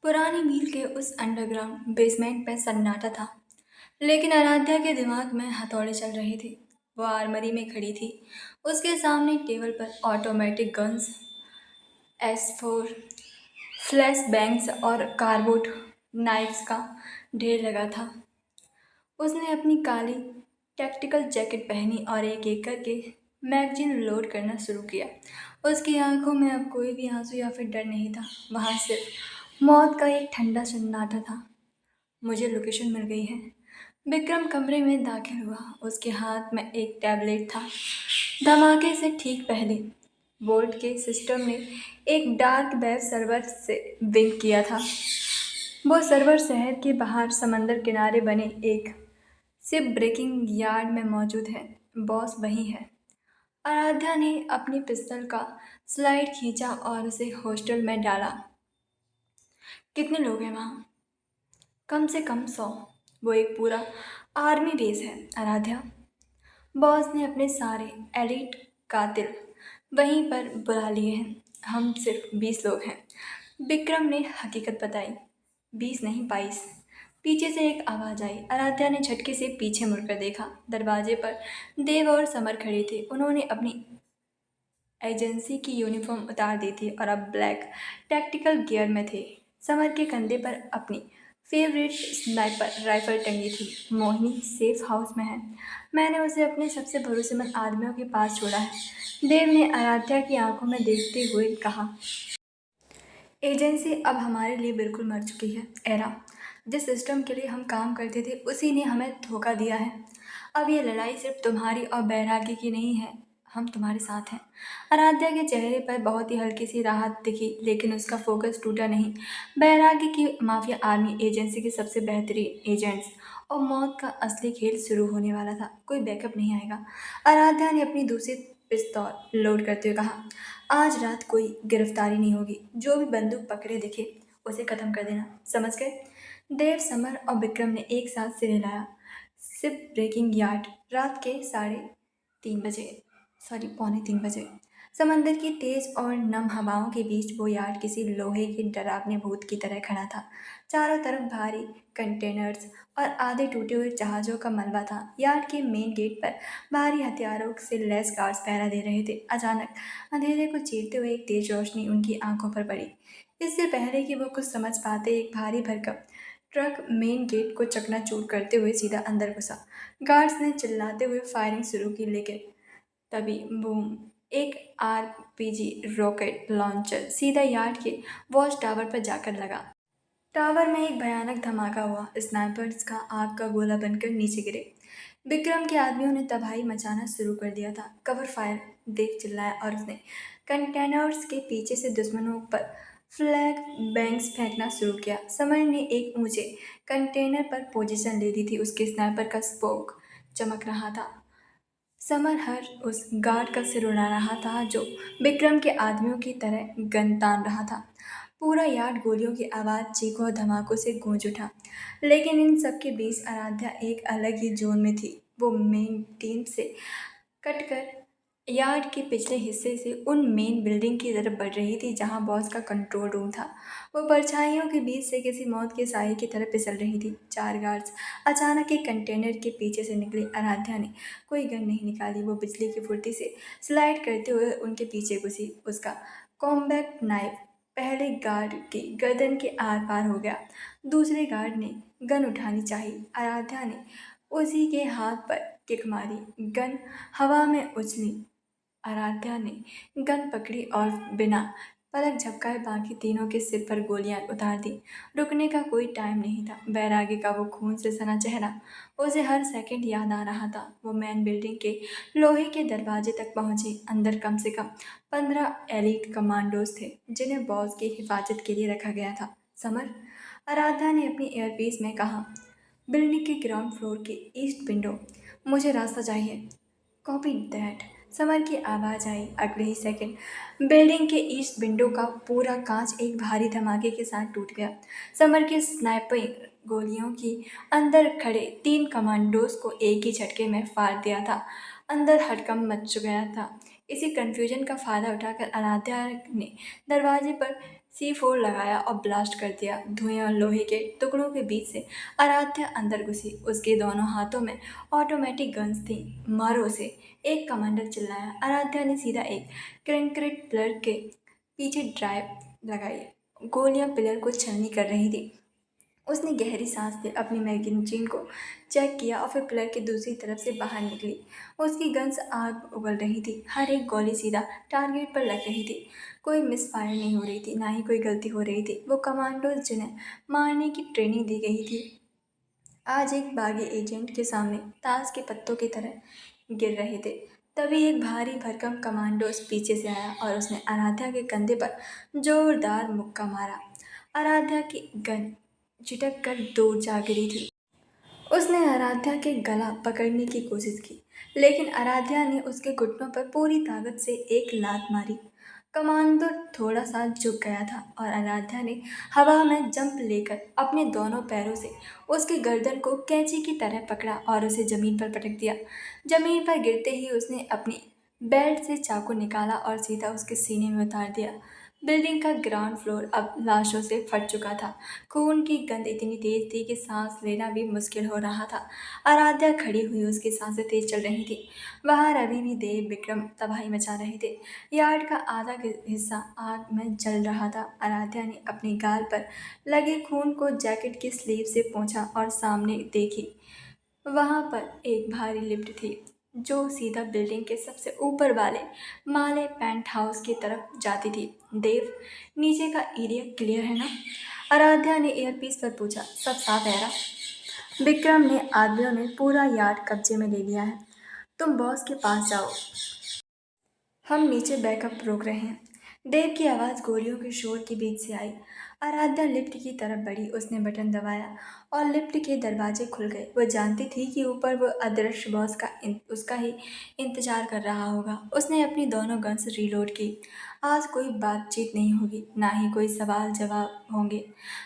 पुरानी मील के उस अंडरग्राउंड बेसमेंट में सन्नाटा था, लेकिन आराध्या के दिमाग में हथौड़े चल रहे थे। वो आर्मरी में खड़ी थी। उसके सामने टेबल पर automatic guns, S4, flash bangs और कार्बोट नाइफ्स का ढेर लगा था। उसने अपनी काली टैक्टिकल जैकेट पहनी और एक एक करके मैगजीन लोड करना शुरू किया। उसकी आंखों में अब कोई भी आंसू या फिर डर नहीं था। वहाँ सिर्फ मौत का एक ठंडा सन्नाटा था। मुझे लोकेशन मिल गई है। विक्रम कमरे में दाखिल हुआ। उसके हाथ में एक टैबलेट था। धमाके से ठीक पहले बोल्ट के सिस्टम ने एक डार्क वेब सर्वर से विंक किया था। वो सर्वर शहर के बाहर समंदर किनारे बने एक शिप ब्रेकिंग यार्ड में मौजूद है। बॉस वही है। आराध्या ने अपनी पिस्तौल का स्लाइड खींचा और उसे हॉस्टल में डाला। कितने लोग हैं वहाँ? कम से कम 100। वो एक पूरा आर्मी बेस है आराध्या। बॉस ने अपने सारे एलिट कातिल वहीं पर बुला लिए हैं। हम सिर्फ 20 लोग हैं। विक्रम ने हकीकत बताई। 20 नहीं 22। पीछे से एक आवाज़ आई। आराध्या ने झटके से पीछे मुड़कर देखा। दरवाजे पर देव और समर खड़े थे। उन्होंने अपनी एजेंसी की यूनिफॉर्म उतार दी थी और अब ब्लैक टैक्टिकल गियर में थे। समर के कंधे पर अपनी फेवरेट स्नाइपर राइफल टंगी थी। मोहिनी सेफ हाउस में है। मैंने उसे अपने सबसे भरोसेमंद आदमियों के पास छोड़ा है, देव ने आराध्या की आंखों में देखते हुए कहा। एजेंसी अब हमारे लिए बिल्कुल मर चुकी है। एरा, जिस सिस्टम के लिए हम काम करते थे उसी ने हमें धोखा दिया है। अब ये लड़ाई सिर्फ तुम्हारी और बैरागी की नहीं है। हम तुम्हारे साथ हैं। आराध्या के चेहरे पर बहुत ही हल्की सी राहत दिखी, लेकिन उसका फोकस टूटा नहीं। बैरागी की माफिया आर्मी एजेंसी के सबसे बेहतरीन एजेंट्स और मौत का असली खेल शुरू होने वाला था। कोई बैकअप नहीं आएगा। आराध्या ने अपनी दूसरी पिस्तौल लोड करते हुए कहा, आज रात कोई गिरफ्तारी नहीं होगी। जो भी बंदूक पकड़े दिखे उसे खत्म कर देना, समझ गए? देव, समर और विक्रम ने एक साथ सिर हिलाया। शिप ब्रेकिंग यार्ड, रात के 3:30 बजे, सॉरी 2:45 बजे। समंदर की तेज और नम हवाओं के बीच वो यार्ड किसी लोहे के डरावने भूत की तरह खड़ा था। चारों तरफ भारी कंटेनर्स और आधे टूटे हुए जहाज़ों का मलबा था। यार्ड के मेन गेट पर भारी हथियारों से लैस गार्ड्स पहरा दे रहे थे। अचानक अंधेरे को चीरते हुए एक तेज रोशनी उनकी आंखों पर पड़ी। इससे पहले कि वो कुछ समझ पाते, एक भारी भरकम ट्रक मेन गेट को चकनाचूर करते हुए सीधा अंदर घुसा। गार्ड्स ने चिल्लाते हुए फायरिंग शुरू की, लेकिन तभी बूम, एक आरपीजी रॉकेट लॉन्चर सीधा यार्ड के वॉच टावर पर जाकर लगा। टावर में एक भयानक धमाका हुआ। स्नाइपर्स का आग का गोला बनकर नीचे गिरे। विक्रम के आदमियों ने तबाही मचाना शुरू कर दिया था। कवर फायर, देव चिल्लाया और उसने कंटेनर्स के पीछे से दुश्मनों पर फ्लैग बैंग्स फेंकना शुरू किया। समर ने एक ऊंचे कंटेनर पर पोजीशन ले ली थी। उसके स्नाइपर का स्पोक चमक रहा था। समर हर उस गार्ड का सिर उड़ा रहा था जो विक्रम के आदमियों की तरह गन तान रहा था। पूरा यार्ड गोलियों की आवाज़, चीखों और धमाकों से गूंज उठा। लेकिन इन सब के बीच आराध्या एक अलग ही जोन में थी। वो मेन टीम से कटकर यार्ड के पिछले हिस्से से उन मेन बिल्डिंग की तरफ बढ़ रही थी जहां बॉस का कंट्रोल रूम था। वो परछाइयों के बीच से किसी मौत के साए की तरह फिसल रही थी। 4 गार्ड्स अचानक एक कंटेनर के पीछे से निकले। आराध्या ने कोई गन नहीं निकाली। वो बिजली की फुर्ती से स्लाइड करते हुए उनके पीछे घुसी। उसका कॉम्बैक्ट नाइफ पहले गार्ड की गर्दन के आर पार हो गया। दूसरे गार्ड ने गन उठानी चाहिए। आराध्या ने उसी के हाथ पर किक मारी। गन हवा में उछली। आराध्या ने गन पकड़ी और बिना पलक झपकाए बाकी तीनों के सिर पर गोलियां उतार दी। रुकने का कोई टाइम नहीं था। बैरागी का वो खून से सना चेहरा उसे हर सेकंड याद आ रहा था। वो मैन बिल्डिंग के लोहे के दरवाजे तक पहुंची। अंदर कम से कम 15 एलीट कमांडोज थे जिन्हें बॉस की हिफाजत के लिए रखा गया था। समर, आराध्या ने अपनी एयरपीस में कहा, बिल्डिंग के ग्राउंड फ्लोर के ईस्ट विंडो, मुझे रास्ता चाहिए। कॉपी दैट, समर की आवाज़ आई। अगले ही सेकंड बिल्डिंग के ईस्ट विंडो का पूरा कांच एक भारी धमाके के साथ टूट गया। समर के स्नाइपिंग गोलियों की अंदर खड़े 3 कमांडोज को एक ही झटके में फाड़ दिया था। अंदर हड़कंप मच गया था। इसी कन्फ्यूजन का फायदा उठाकर आराध्या ने दरवाजे पर C4 लगाया और ब्लास्ट कर दिया। धुएं और लोहे के टुकड़ों के बीच से आराध्या अंदर घुसी। उसके दोनों हाथों में ऑटोमेटिक गन्स थी। मारो उसे, एक कमांडर चिल्लाया। आराध्या ने सीधा एक कंक्रीट पिलर के पीछे ड्राइव लगाई। गोलियां पिलर को छलनी कर रही थी। उसने गहरी सांस ली, अपनी मैगजीन को चेक किया और फिर पिलर की दूसरी तरफ से बाहर निकली। उसकी गन्स आग उगल रही थी। हर एक गोली सीधा टारगेट पर लग रही थी। कोई मिस फायर नहीं हो रही थी, ना ही कोई गलती हो रही थी। वो कमांडोज जिन्हें मारने की ट्रेनिंग दी गई थी, आज एक बागी एजेंट के सामने ताश के पत्तों की तरह गिर रहे थे। तभी एक भारी भरकम कमांडोज पीछे से आया और उसने आराध्या के कंधे पर जोरदार मुक्का मारा। आराध्या की गन झिटक कर दूर जा गिरी थी। उसने आराध्या के गला पकड़ने की कोशिश की, लेकिन आराध्या ने उसके घुटनों पर पूरी ताकत से एक लात मारी। कमांडो थोड़ा सा झुक गया था और आराध्या ने हवा में जंप लेकर अपने दोनों पैरों से उसकी गर्दन को कैंची की तरह पकड़ा और उसे जमीन पर पटक दिया। जमीन पर गिरते ही उसने अपनी बेल्ट से चाकू निकाला और सीधा उसके सीने में उतार दिया। बिल्डिंग का ग्राउंड फ्लोर अब लाशों से फट चुका था। खून की गंध इतनी तेज थी कि सांस लेना भी मुश्किल हो रहा था। आराध्या खड़ी हुई, उसकी सांसें तेज चल रही थी। बाहर अभी भी देव विक्रम तबाही मचा रहे थे। यार्ड का आधा हिस्सा आग में जल रहा था। आराध्या ने अपनी गाल पर लगे खून को जैकेट की स्लीव से पोंछा और सामने देखी। वहां पर एक भारी लिफ्ट थी जो सीधा बिल्डिंग के सबसे ऊपर वाले माले पेंट हाउस की तरफ जाती थी। देव, नीचे का एरिया क्लियर है ना? आराध्या ने एयरपीस पर पूछा। सब साफ है ना? विक्रम ने आदमियों ने पूरा यार्ड कब्जे में ले लिया है। तुम बॉस के पास जाओ, हम नीचे बैकअप रोक रहे हैं। देव की आवाज़ गोलियों के शोर के बीच से आई। आराध्या लिफ्ट की तरफ बढ़ी। उसने बटन दबाया और लिफ्ट के दरवाजे खुल गए। वो जानती थी कि ऊपर वो अदृश्य बॉस उसका ही इंतजार कर रहा होगा। उसने अपनी दोनों गन्स रीलोड की। आज कोई बातचीत नहीं होगी, ना ही कोई सवाल जवाब होंगे।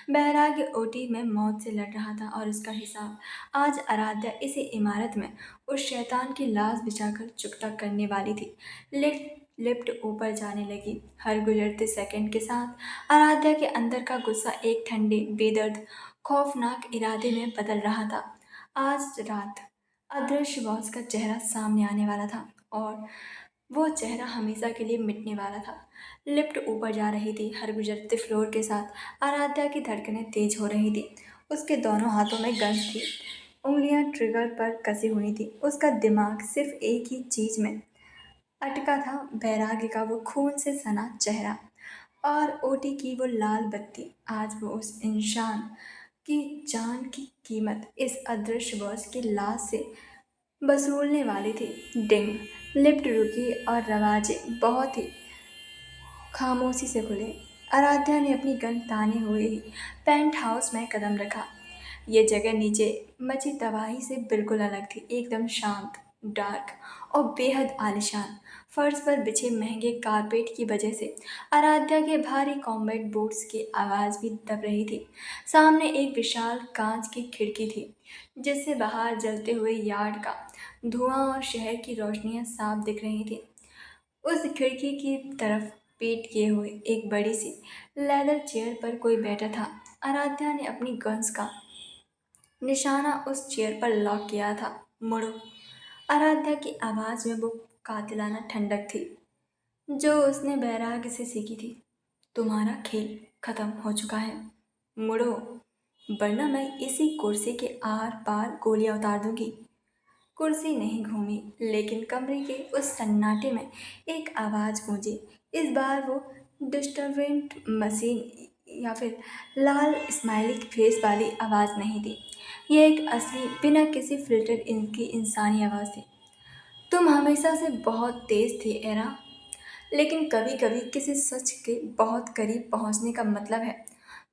बैराग ओटी में मौत से लड़ रहा था और उसका हिसाब आज आराध्या इसी इमारत में उस शैतान की लाश बिछाकर चुकता करने वाली थी। लिफ्ट ऊपर जाने लगी। हर गुजरते सेकंड के साथ आराध्या के अंदर का गुस्सा एक ठंडे, बेदर्द, खौफनाक इरादे में बदल रहा था। आज रात अदृश्य बॉस का चेहरा सामने आने वाला था और वो चेहरा हमेशा के लिए मिटने वाला था। लिफ्ट ऊपर जा रही थी। हर गुजरते फ्लोर के साथ आराध्या की धड़कनें तेज हो रही थी। उसके दोनों हाथों में गन्स थी, उंगलियां ट्रिगर पर कसी हुई थी। उसका दिमाग सिर्फ एक ही चीज में अटका था, वैराग्य का वो खून से सना चेहरा और ओटी की वो लाल बत्ती। आज वो उस इंसान की जान की कीमत इस अदृश्य बॉस की लाश से वसूलने वाली थी। डिंग, लिफ्ट रुकी और दरवाजे बहुत ही खामोशी से खुले। आराध्या ने अपनी गन ताने हुए ही पेंट हाउस में कदम रखा। ये जगह नीचे मची तबाही से बिल्कुल अलग थी, एकदम शांत, डार्क और बेहद आलीशान। फर्श पर बिछे महंगे कारपेट की वजह से आराध्या के भारी कॉम्बैट बूट्स की आवाज़ भी दब रही थी। सामने एक विशाल कांच की खिड़की थी जिससे बाहर जलते हुए यार्ड का धुआं और शहर की रोशनियां साफ दिख रही थी। उस खिड़की की तरफ पीठ किए हुए एक बड़ी सी लेदर चेयर पर कोई बैठा था। आराध्या ने अपनी गन्स का निशाना उस चेयर पर लॉक किया था। मुड़ो, आराध्या की आवाज़ में वो कातिलाना ठंडक थी जो उसने बैराग से सीखी थी। तुम्हारा खेल खत्म हो चुका है, मुड़ो, वरना मैं इसी कुर्सी के आर पार गोलियां उतार दूंगी। कुर्सी नहीं घूमी, लेकिन कमरे के उस सन्नाटे में एक आवाज़ गूंजी। इस बार वो डिस्टर्बेंट मशीन या फिर लाल स्माइली फेस वाली आवाज़ नहीं थी। ये एक असली, बिना किसी फिल्टर इनकी इंसानी आवाज़ थी। तुम हमेशा से बहुत तेज थी एरा, लेकिन कभी कभी किसी सच के बहुत करीब पहुंचने का मतलब है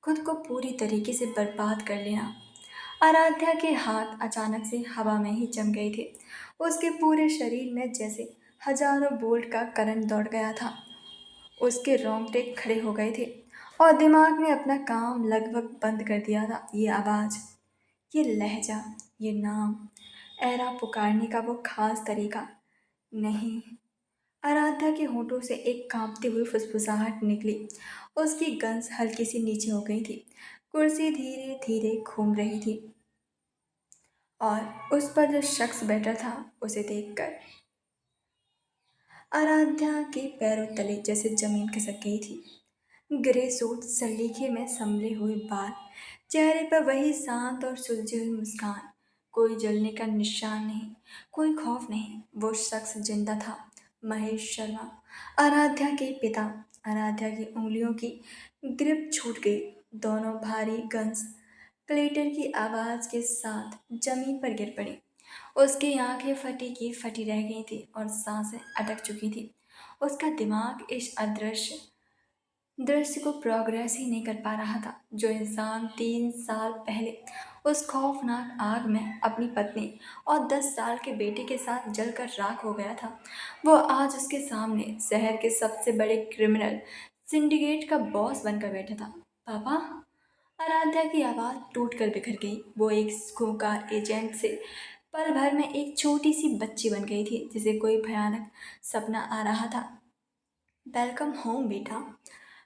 खुद को पूरी तरीके से बर्बाद कर लेना। आराध्या के हाथ अचानक से हवा में ही जम गए थे। उसके पूरे शरीर में जैसे हजारों बोल्ट का करंट दौड़ गया था। उसके रोंगटे खड़े हो गए थे और दिमाग ने अपना काम लगभग बंद कर दिया था। ये आवाज़, ये लहजा, ये नाम, एरा पुकारने का वो खास तरीका नहीं। आराध्या के होठों से एक कांपती हुई फुसफुसाहट निकली उसकी गंस हल्की सी नीचे हो गई थी। कुर्सी धीरे धीरे घूम रही थी और उस पर जो शख्स बैठा था उसे देखकर आराध्या के पैरों तले जैसे जमीन खिसक गई थी। ग्रे सूट, सलीके में संभले हुए बाल, चेहरे पर वही शांत और सुलझी हुई मुस्कान। कोई जलने का निशान नहीं, कोई खौफ नहीं। वो शख्स जिंदा था। महेश शर्मा, आराध्या के पिता। आराध्या की उंगलियों की ग्रिप छूट गई। दोनों भारी गन्स क्लेटर की आवाज के साथ जमीन पर गिर पड़ी। उसकी आंखें फटी की फटी रह गई थी और सांसें अटक चुकी थी। उसका दिमाग इस अदृश्य दृश्य को प्रोग्रेस ही नहीं कर पा रहा था। जो इंसान 3 साल पहले उस खौफनाक आग में अपनी पत्नी और 10 साल के बेटे के साथ जलकर राख हो गया था, वो आज उसके सामने शहर के सबसे बड़े क्रिमिनल सिंडिकेट का बॉस बनकर बैठा था। पापा, आराध्या की आवाज़ टूट कर बिखर गई। वो एक खूंखार एजेंट से पल भर में एक छोटी सी बच्ची बन गई थी जिसे कोई भयानक सपना आ रहा था। वेलकम होम बेटा,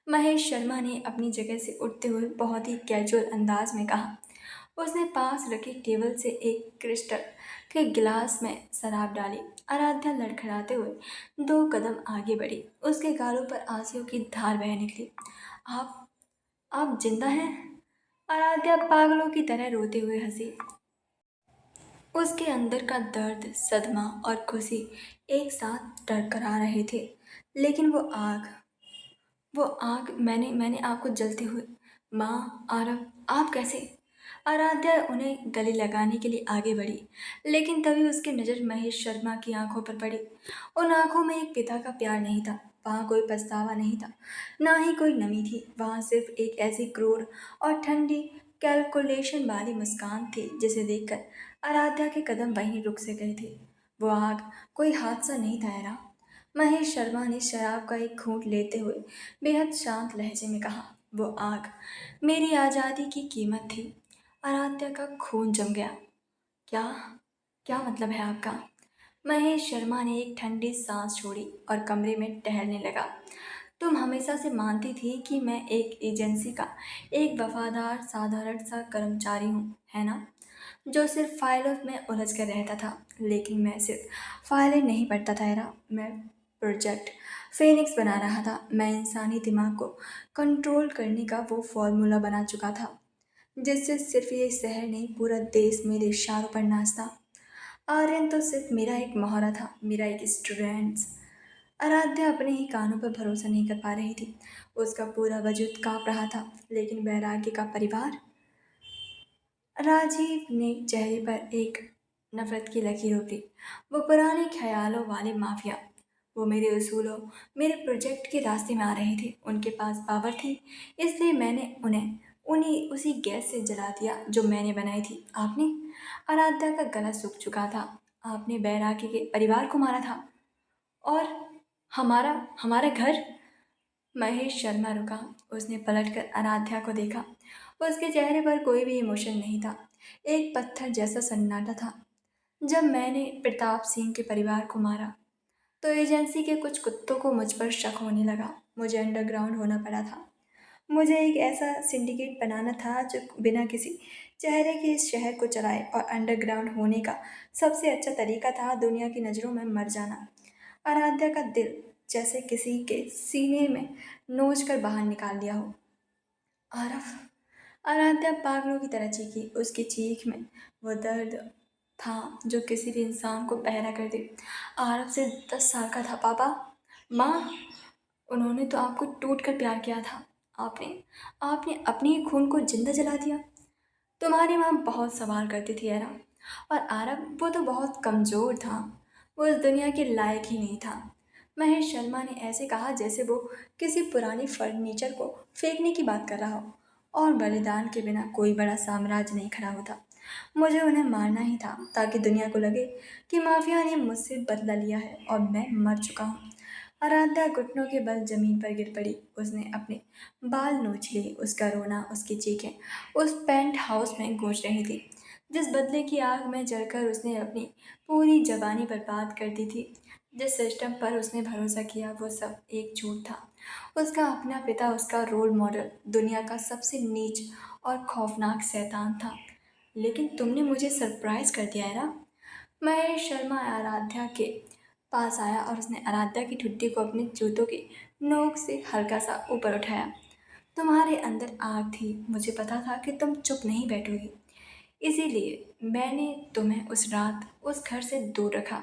महेश शर्मा ने अपनी जगह से उठते हुए बहुत ही कैजुअल अंदाज में कहा। उसने पास रखी टेबल से एक क्रिस्टल के गिलास में शराब डाली। आराध्या लड़खड़ाते हुए 2 कदम आगे बढ़ी। उसके गालों पर आंसुओं की धार बह निकली। आप आप जिंदा हैं? आराध्या पागलों की तरह रोते हुए हंसी। उसके अंदर का दर्द, सदमा और खुशी एक साथ टकरा रहे थे। लेकिन वो आग मैंने मैंने आपको जलते हुए। माँ, आरव, आप कैसे? आराध्या उन्हें गले लगाने के लिए आगे बढ़ी, लेकिन तभी उसकी नज़र महेश शर्मा की आंखों पर पड़ी। उन आंखों में एक पिता का प्यार नहीं था। वहाँ कोई पछतावा नहीं था, ना ही कोई नमी थी। वहाँ सिर्फ एक ऐसी क्रूर और ठंडी कैलकुलेशन वाली मुस्कान थी जिसे देखकर आराध्या के कदम वहीं रुक से गए थे। वो आग कोई हादसा नहीं था एरा। महेश शर्मा ने शराब का एक घूंट लेते हुए बेहद शांत लहजे में कहा। वो आग मेरी आज़ादी की कीमत थी। आराध्या का खून जम गया। क्या क्या मतलब है आपका? महेश शर्मा ने एक ठंडी सांस छोड़ी और कमरे में टहलने लगा। तुम हमेशा से मानती थी कि मैं एक एजेंसी का एक वफादार साधारण सा कर्मचारी हूँ, है ना? जो सिर्फ फाइलों में उलझ कर रहता था। लेकिन मैं सिर्फ फाइलें नहीं पढ़ता था एरा, मैं प्रोजेक्ट फेनिक्स बना रहा था। मैं इंसानी दिमाग को कंट्रोल करने का वो फॉर्मूला बना चुका था जिससे सिर्फ ये शहर नहीं, पूरा देश मेरे इशारों पर नाचता। आर्यन तो सिर्फ मेरा एक मोहरा था, मेरा एक स्टूडेंट्स। आराध्या अपने ही कानों पर भरोसा नहीं कर पा रही थी। उसका पूरा वजूद कांप रहा था। लेकिन वैराग्य का परिवार? राजीव ने चेहरे पर एक नफरत की लकीर उभरी। वो पुराने ख्यालों वाले माफिया, वो मेरे उसूलों, मेरे प्रोजेक्ट के रास्ते में आ रहे थे। उनके पास पावर थी, इसलिए मैंने उन्हें उन्हीं उसी गैस से जला दिया जो मैंने बनाई थी। आपने? आराध्या का गला सूख चुका था। आपने बैरागी के परिवार को मारा था और हमारा हमारा घर? महेश शर्मा रुका। उसने पलटकर आराध्या को देखा। उसके चेहरे पर कोई भी इमोशन नहीं था। एक पत्थर जैसा सन्नाटा था। जब मैंने प्रताप सिंह के परिवार को मारा तो एजेंसी के कुछ कुत्तों को मुझ पर शक होने लगा। मुझे अंडरग्राउंड होना पड़ा था। मुझे एक ऐसा सिंडिकेट बनाना था जो बिना किसी चेहरे के इस शहर को चलाए, और अंडरग्राउंड होने का सबसे अच्छा तरीका था दुनिया की नज़रों में मर जाना। आराध्या का दिल जैसे किसी के सीने में नोच कर बाहर निकाल दिया हो। आरव! आराध्या पागलों की तरह चीखी। उसकी चीख में वो दर्द था जो किसी भी इंसान को बहरा कर दे। आरव से 10 साल का था। पापा, माँ, उन्होंने तो आपको टूट कर प्यार किया था। आपने आपने अपने ही खून को जिंदा जला दिया। तुम्हारी माँ बहुत सवाल करती थी एरा। और आरव, वो तो बहुत कमज़ोर था। वो इस दुनिया के लायक ही नहीं था। महेश शर्मा ने ऐसे कहा जैसे वो किसी पुरानी फर्नीचर को फेंकने की बात कर रहा हो। और बलिदान के बिना कोई बड़ा साम्राज्य नहीं खड़ा होता। मुझे उन्हें मारना ही था ताकि दुनिया को लगे कि माफिया ने मुझसे बदला लिया है और मैं मर चुका हूँ। आराध्या घुटनों के बल जमीन पर गिर पड़ी। उसने अपने बाल नोच लिए। उसका रोना, उसकी चीखें उस पेंट हाउस में गूंज रही थी जिस बदले की आग में जलकर उसने अपनी पूरी जवानी बर्बाद कर दी थी। जिस सिस्टम पर उसने भरोसा किया वो सब एक झूठ था। उसका अपना पिता उसका रोल मॉडल, दुनिया का सबसे नीच और खौफनाक शैतान था। लेकिन तुमने मुझे सरप्राइज कर दिया है ना। महेश शर्मा आराध्या के पास आया और उसने आराध्या की ठुड्डी को अपने जूतों की नोक से हल्का सा ऊपर उठाया। तुम्हारे अंदर आग थी, मुझे पता था कि तुम चुप नहीं बैठोगी। इसीलिए मैंने तुम्हें उस रात उस घर से दूर रखा।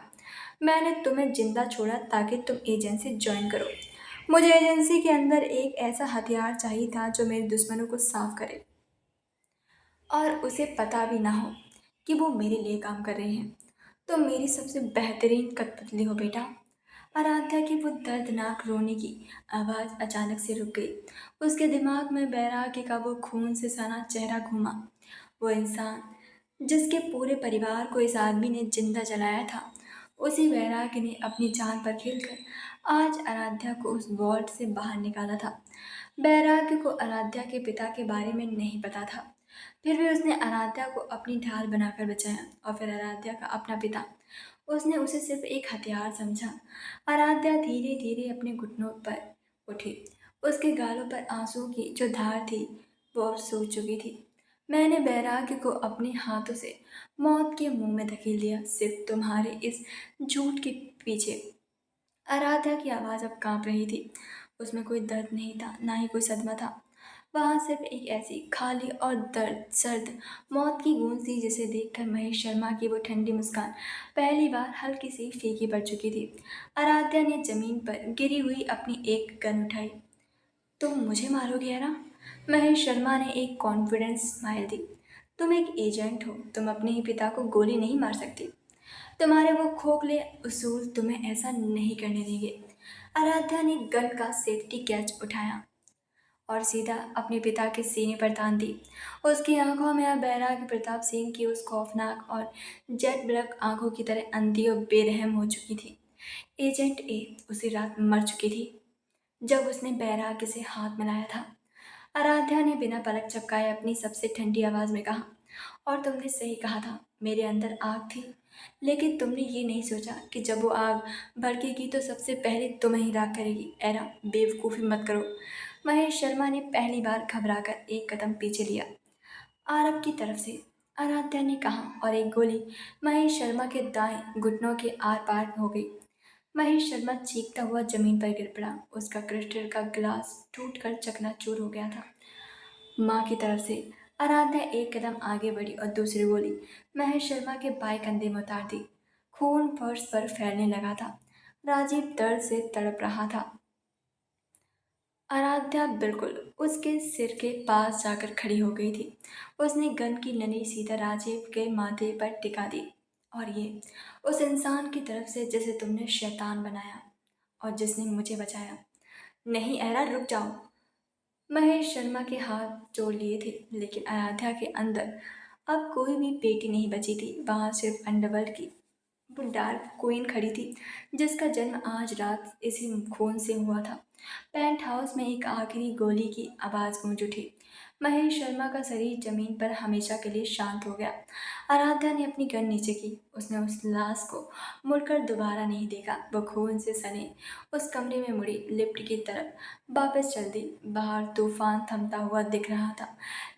मैंने तुम्हें जिंदा छोड़ा ताकि तुम एजेंसी ज्वाइन करो। मुझे एजेंसी के अंदर एक ऐसा हथियार चाहिए था जो मेरे दुश्मनों को साफ करे और उसे पता भी ना हो कि वो मेरे लिए काम कर रहे हैं। तुम मेरी सबसे बेहतरीन कठपुतली हो बेटा। आराध्या की वो दर्दनाक रोने की आवाज़ अचानक से रुक गई। उसके दिमाग में बैरागी का वो खून से सना चेहरा घूमा। वो इंसान जिसके पूरे परिवार को इस आदमी ने जिंदा जलाया था, उसी बैरागी ने अपनी जान पर खेलकर आज आराध्या को उस वॉल्ट से बाहर निकाला था। बैरागी को आराध्या के पिता के बारे में नहीं पता था, फिर भी उसने आराध्या को अपनी ढाल बनाकर बचाया। और फिर आराध्या का अपना पिता, उसने उसे सिर्फ एक हथियार समझा। आराध्या धीरे धीरे अपने घुटनों पर उठी। उसके गालों पर आंसू की जो धार थी वो अब सूख चुकी थी। मैंने बैरागी को अपने हाथों से मौत के मुंह में धकेल दिया, सिर्फ तुम्हारे इस झूठ के पीछे। आराध्या की आवाज़ अब कांप रही थी। उसमें कोई दर्द नहीं था, ना ही कोई सदमा था। वहाँ सिर्फ एक ऐसी खाली और दर्द सर्द मौत की गूंज थी जिसे देखकर महेश शर्मा की वो ठंडी मुस्कान पहली बार हल्की सी फीकी पड़ चुकी थी। आराध्या ने जमीन पर गिरी हुई अपनी एक गन उठाई। तुम मुझे मारोगे है ना? महेश शर्मा ने एक कॉन्फिडेंस स्माइल दी। तुम एक एजेंट हो, तुम अपने ही पिता को गोली नहीं मार सकती। तुम्हारे वो खोखले उसूल तुम्हें ऐसा नहीं करने देंगे। आराध्या ने गन का सेफ्टी कैच उठाया और सीधा अपने पिता के सीने पर तान दी। उसकी आंखों में अब बैरागी प्रताप सिंह की उस खौफनाक और जेट ब्लैक आंखों की तरह अंधी और बेरहम हो चुकी थी। एजेंट ए उसी रात मर चुकी थी जब उसने बैरागी से हाथ मिलाया था। आराध्या ने बिना पलक झपकाए अपनी सबसे ठंडी आवाज में कहा, और तुमने सही कहा था, मेरे अंदर आग थी। लेकिन तुमने ये नहीं सोचा कि जब वो आग भड़केगी तो सबसे पहले तुम्हें ही राख करेगी। एरा, बेवकूफ़ी मत करो। महेश शर्मा ने पहली बार घबराकर एक कदम पीछे लिया। आरब की तरफ से, आराध्या ने कहा, और एक गोली महेश शर्मा के दाएं घुटनों के आर पार हो गई। महेश शर्मा चीखता हुआ जमीन पर गिर पड़ा। उसका क्रिस्टल का गिलास टूटकर चकनाचूर हो गया था। माँ की तरफ से, आराध्या एक कदम आगे बढ़ी और दूसरी गोली महेश शर्मा के बाएं कंधे में उतार दी। खून फर्श पर फैलने लगा था। राजीव दर्द से तड़प रहा था। आराध्या बिल्कुल उसके सिर के पास जाकर खड़ी हो गई थी। उसने गन की नली सीधा राजीव के माथे पर टिका दी। और ये उस इंसान की तरफ से जिसे तुमने शैतान बनाया और जिसने मुझे बचाया। नहीं एरा, रुक जाओ। महेश शर्मा के हाथ जोड़ लिए थे, लेकिन आराध्या के अंदर अब कोई भी बेटी नहीं बची थी। वहाँ सिर्फ अंडरवर्ल्ड की वो डार्क क्वीन खड़ी थी, जिसका जन्म आज रात इसी खून से हुआ था। पेंट हाउस में एक आखिरी गोली की आवाज़ गूंज उठी। महेश शर्मा का शरीर जमीन पर हमेशा के लिए शांत हो गया। आराध्या ने अपनी गन नीचे की। उसने उस लाश को मुड़कर दोबारा नहीं देखा। वो खून से सने उस कमरे में मुड़ी लिफ्ट की तरफ वापस चल दी। बाहर तूफान थमता हुआ दिख रहा था,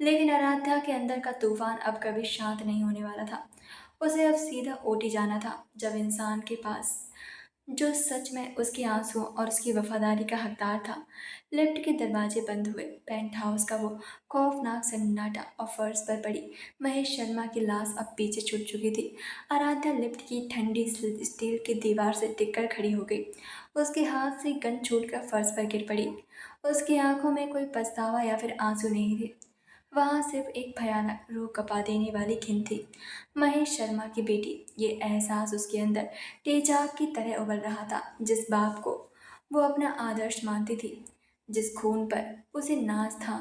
लेकिन आराध्या के अंदर का तूफान अब कभी शांत नहीं होने वाला था। उसे अब सीधा ओटी जाना था, जब इंसान के पास जो सच में उसके आंसुओं और उसकी वफादारी का हकदार था। लिफ्ट के दरवाजे बंद हुए। पेंट हाउस का वो खौफनाक सन्नाटा और फर्श पर पड़ी महेश शर्मा की लाश अब पीछे छूट चुकी थी। आराध्या लिफ्ट की ठंडी स्टील की दीवार से टिककर खड़ी हो गई। उसके हाथ से गन छूटकर फर्श पर गिर पड़ी। उसकी आंखों में कोई पछतावा या फिर आंसू नहीं थे। वहाँ सिर्फ एक भयानक रूह कपा देने वाली घिन थी। महेश शर्मा की बेटी, ये एहसास उसके अंदर तेजाब की तरह उबल रहा था। जिस बाप को वो अपना आदर्श मानती थी, जिस खून पर उसे नाज था,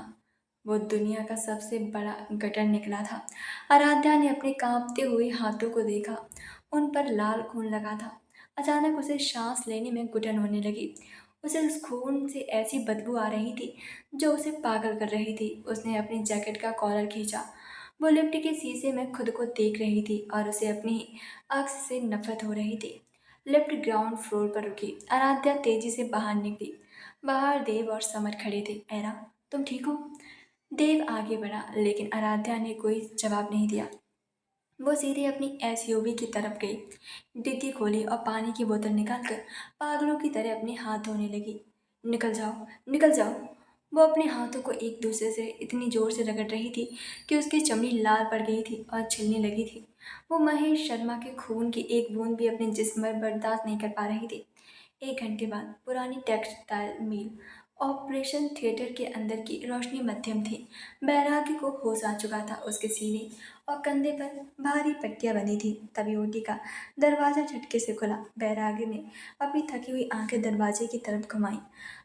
वो दुनिया का सबसे बड़ा गटर निकला था। आराध्या ने अपने कांपते हुए हाथों को देखा। उन पर लाल खून लगा था। अचानक उसे सांस लेने में घुटन होने लगी। उसे उस खून से ऐसी बदबू आ रही थी जो उसे पागल कर रही थी। उसने अपनी जैकेट का कॉलर खींचा। वो लिफ्ट के शीशे में खुद को देख रही थी और उसे अपनी अक्स से नफरत हो रही थी। लिफ्ट ग्राउंड फ्लोर पर रुकी। आराध्या तेजी से बाहर निकली। बाहर देव और समर खड़े थे। एरा, तुम ठीक हो? देव आगे बढ़ा, लेकिन आराध्या ने कोई जवाब नहीं दिया। वो सीधे अपनी एसयूवी की तरफ गई, डिग्गी खोली और पानी की बोतल निकालकर पागलों की तरह अपने हाथ धोने लगी। निकल जाओ, निकल जाओ। वो अपने हाथों को एक दूसरे से इतनी जोर से रगड़ रही थी कि उसकी चमड़ी लाल पड़ गई थी और छिलने लगी थी। वो महेश शर्मा के खून की एक बूंद भी अपने जिस्म पर बर्दाश्त नहीं कर पा रही थी। 1 घंटे बाद पुरानी टेक्सटाइल मिल ऑपरेशन थिएटर के अंदर की रोशनी मध्यम थी। बैरागी को होश आ चुका था। उसके सीने और कंधे पर भारी पट्टियां बंधी थी। तभी ओटी का दरवाजा झटके से खुला। बैरागी ने अपनी थकी हुई आंखें दरवाजे की तरफ घुमाई।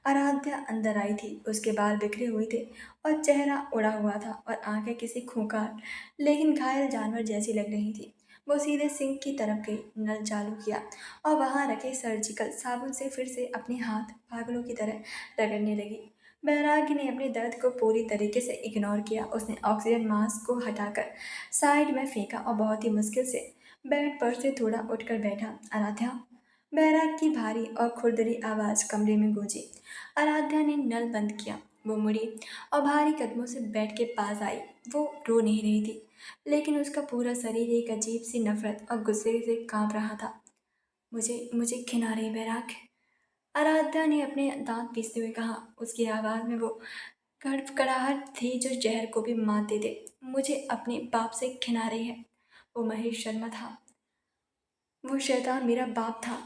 आराध्या अंदर आई थी। उसके बाल बिखरे हुए थे और चेहरा उड़ा हुआ था और आंखें किसी खूंखार लेकिन घायल जानवर जैसी लग रही थी। वो सीधे सिंक की तरफ गई, नल चालू किया और वहां रखे सर्जिकल साबुन से फिर से अपने हाथ पागलों की तरह रगड़ने लगी। बैरागी ने अपने दर्द को पूरी तरीके से इग्नोर किया। उसने ऑक्सीजन मास्क को हटाकर साइड में फेंका और बहुत ही मुश्किल से बेड पर से थोड़ा उठकर बैठा। आराध्या, बैराग की भारी और खुरदरी आवाज कमरे में गूंजी। आराध्या ने नल बंद किया। वो मुड़ी और भारी कदमों से बेड के पास आई। वो रो नहीं रही थी, लेकिन उसका पूरा शरीर एक अजीब सी नफरत और गुस्से से कांप रहा था। मुझे मुझे खिला रही बैराग, आराध्या ने अपने दांत पीसते हुए कहा। उसकी आवाज में वो कड़कड़ाहट थी जो जहर को भी मात दे दे। मुझे अपने बाप से खिला रही है। वो महेश शर्मा था। वो शैतान मेरा बाप था।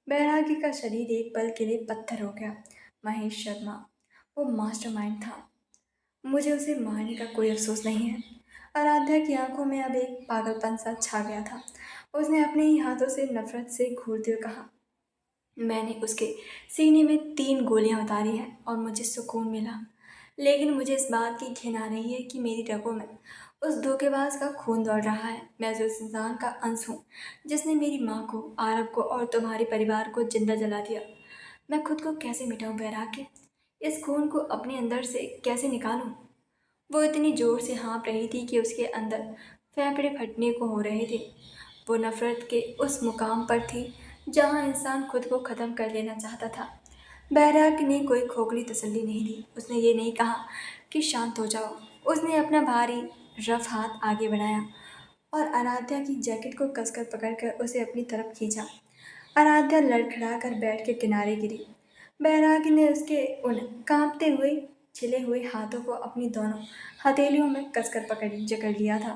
बैरागी का शरीर एक पल के लिए पत्थर हो गया। महेश शर्मा, वो मास्टरमाइंड था। मुझे उसे मारने का कोई अफसोस नहीं है। आराध्या की आंखों में अब एक पागलपन सा छा गया था। उसने अपने ही हाथों से नफरत से घूरते हुए कहा, मैंने उसके सीने में 3 गोलियां उतारी हैं और मुझे सुकून मिला, लेकिन मुझे इस बात की घिन आ रही है कि मेरी रगों में उस धोखेबाज का खून दौड़ रहा है। मैं उस इंसान का अंश हूँ जिसने मेरी माँ को, आरब को और तुम्हारे परिवार को जिंदा जला दिया। मैं खुद को कैसे मिटाऊं बैराग? इस खून को अपने अंदर से कैसे निकालूं? वो इतनी जोर से हाँफ रही थी कि उसके अंदर फेफड़े फटने को हो रहे थे। वो नफरत के उस मुकाम पर थी जहाँ इंसान खुद को ख़त्म कर लेना चाहता था। बैराग ने कोई खोखली तसल्ली नहीं दी। उसने ये नहीं कहा कि शांत हो जाओ। उसने अपना भारी रफ हाथ आगे बढ़ाया और आराध्या की जैकेट को कसकर पकड़कर उसे अपनी तरफ खींचा। आराध्या लड़खड़ा कर बेड के किनारे गिरी। बैराग ने उसके उन कांपते हुए छिले हुए हाथों को अपनी दोनों हथेलियों में कसकर जकड़ लिया था।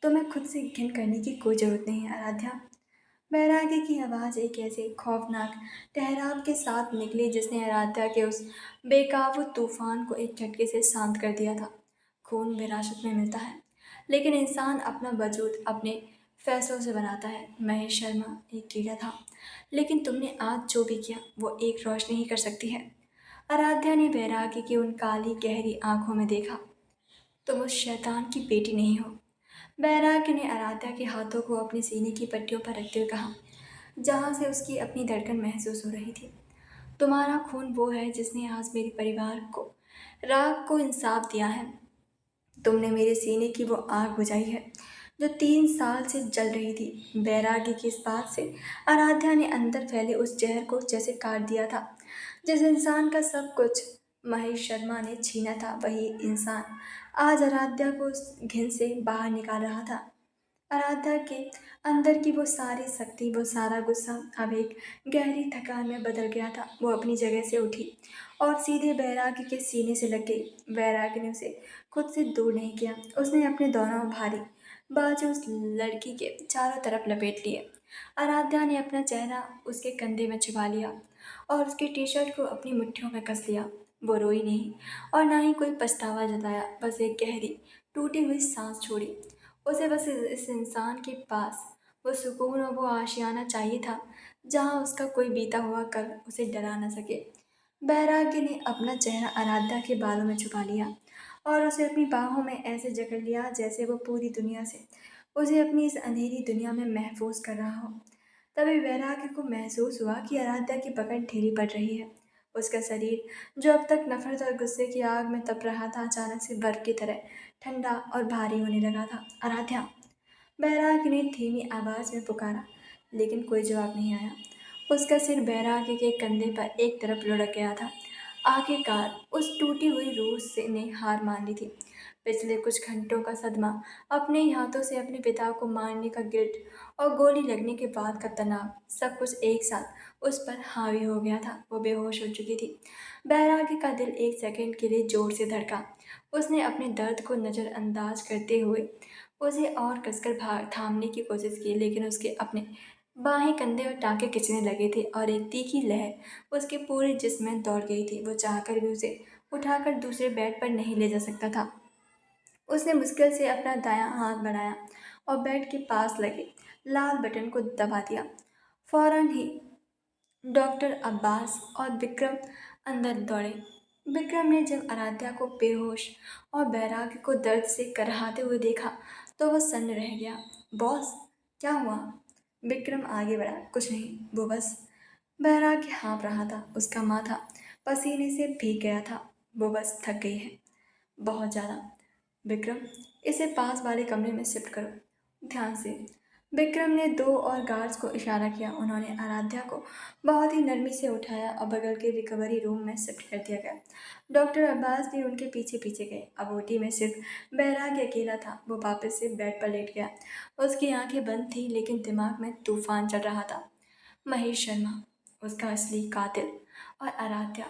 तुम्हें खुद से घिन करने की कोई जरूरत नहीं है आराध्या। बैरागी की आवाज़ एक ऐसे खौफनाक ठहराव के साथ निकली जिसने आराध्या के उस बेकाबू तूफान को एक झटके से शांत कर दिया था। खून विरासत में मिलता है, लेकिन इंसान अपना वजूद अपने फैसलों से बनाता है। महेश शर्मा एक कीड़ा था, लेकिन तुमने आज जो भी किया वो एक रोशनी ही कर सकती है। आराध्या ने बैरागी की उन काली गहरी आंखों में देखा। तुम उस शैतान की बेटी नहीं हो। बैरागी ने आराध्या के हाथों को अपने सीने की पट्टियों पर रखते हुए कहा, जहाँ से उसकी अपनी धड़कन महसूस हो रही थी। तुम्हारा खून वो है जिसने आज मेरे परिवार को, राग को इंसाफ दिया है। तुमने मेरे सीने की वो आग बुझाई है जो 3 साल से जल रही थी। बैरागी की इस बात से आराध्या ने अंदर फैले उस जहर को जैसे काट दिया था। जिस इंसान का सब कुछ महेश शर्मा ने छीना था, वही इंसान आज आराध्या को उस घिन से बाहर निकाल रहा था। आराध्या के अंदर की वो सारी शक्ति, वो सारा गुस्सा अब एक गहरी थकान में बदल गया था। वो अपनी जगह से उठी और सीधे बैरागी के सीने से लग गई। बैरागी ने उसे खुद से दूर नहीं किया। उसने अपने दोनों भारी बाजू उस लड़की के चारों तरफ लपेट लिए। आराध्या ने अपना चेहरा उसके कंधे में छिपा लिया और उसके टी शर्ट को अपनी मुट्ठियों में कस लिया। वो रोई नहीं और ना ही कोई पछतावा जताया, बस एक गहरी टूटी हुई सांस छोड़ी। उसे बस इस इंसान के पास वो सुकून और वो आशियाना चाहिए था जहाँ उसका कोई बीता हुआ कल उसे डरा न सके। बैरागी ने अपना चेहरा आराध्या के बालों में छुपा लिया और उसे अपनी बाहों में ऐसे जकड़ लिया जैसे वो पूरी दुनिया से उसे अपनी इस अंधेरी दुनिया में महफूज कर रहा हो। तभी बैरागी को महसूस हुआ कि आराध्या की पकड़ ढीली पड़ रही है। उसका शरीर जो अब तक नफरत और गुस्से की आग में तप रहा था, अचानक से बर्फ की तरह ठंडा और भारी होने लगा था। आराध्या, बैरागी ने धीमी आवाज में पुकारा, लेकिन कोई जवाब नहीं आया। उसका सिर बैरागी के कंधे पर एक तरफ लुढ़क गया था। आखिरकार उस टूटी हुई रूह से ने हार मान ली थी। पिछले कुछ घंटों का सदमा, अपने ही हाथों से अपने पिता को मारने का गिल्ट और गोली लगने के बाद का तनाव, सब कुछ एक साथ उस पर हावी हो गया था। वो बेहोश हो चुकी थी। बैरागी का दिल एक सेकंड के लिए जोर से धड़का। उसने अपने दर्द को नज़रअंदाज करते हुए उसे और कसकर भाग थामने की कोशिश की, लेकिन उसके अपने बाहें कंधे और टाँके खिंचने लगे थे और एक तीखी लहर उसके पूरे जिस्म में दौड़ गई थी। वो चाहकर भी उसे उठाकर दूसरे बेड पर नहीं ले जा सकता था। उसने मुश्किल से अपना दायां हाथ बढ़ाया और बेड के पास लगे लाल बटन को दबा दिया। फौरन ही डॉक्टर अब्बास और विक्रम अंदर दौड़े। विक्रम ने जब आराध्या को बेहोश और बैरागी को दर्द से कराहते हुए देखा तो वह सन्न रह गया। बॉस, क्या हुआ? विक्रम आगे बढ़ा। कुछ नहीं, वो बस। बैरागी हाँफ रहा था। उसका माथा पसीने से भीग गया था। वो बस थक गई है, बहुत ज़्यादा। विक्रम, इसे पास वाले कमरे में शिफ्ट करो, ध्यान से। विक्रम ने दो और गार्ड्स को इशारा किया। उन्होंने आराध्या को बहुत ही नरमी से उठाया और बगल के रिकवरी रूम में शिफ्ट कर दिया गया। डॉक्टर अब्बास भी उनके पीछे पीछे गए। अब ओटी में सिर्फ बैरागी अकेला था। वो वापस से बेड पर लेट गया। उसकी आंखें बंद थीं, लेकिन दिमाग में तूफान चल रहा था। महेश शर्मा, उसका असली कातिल, और आराध्या।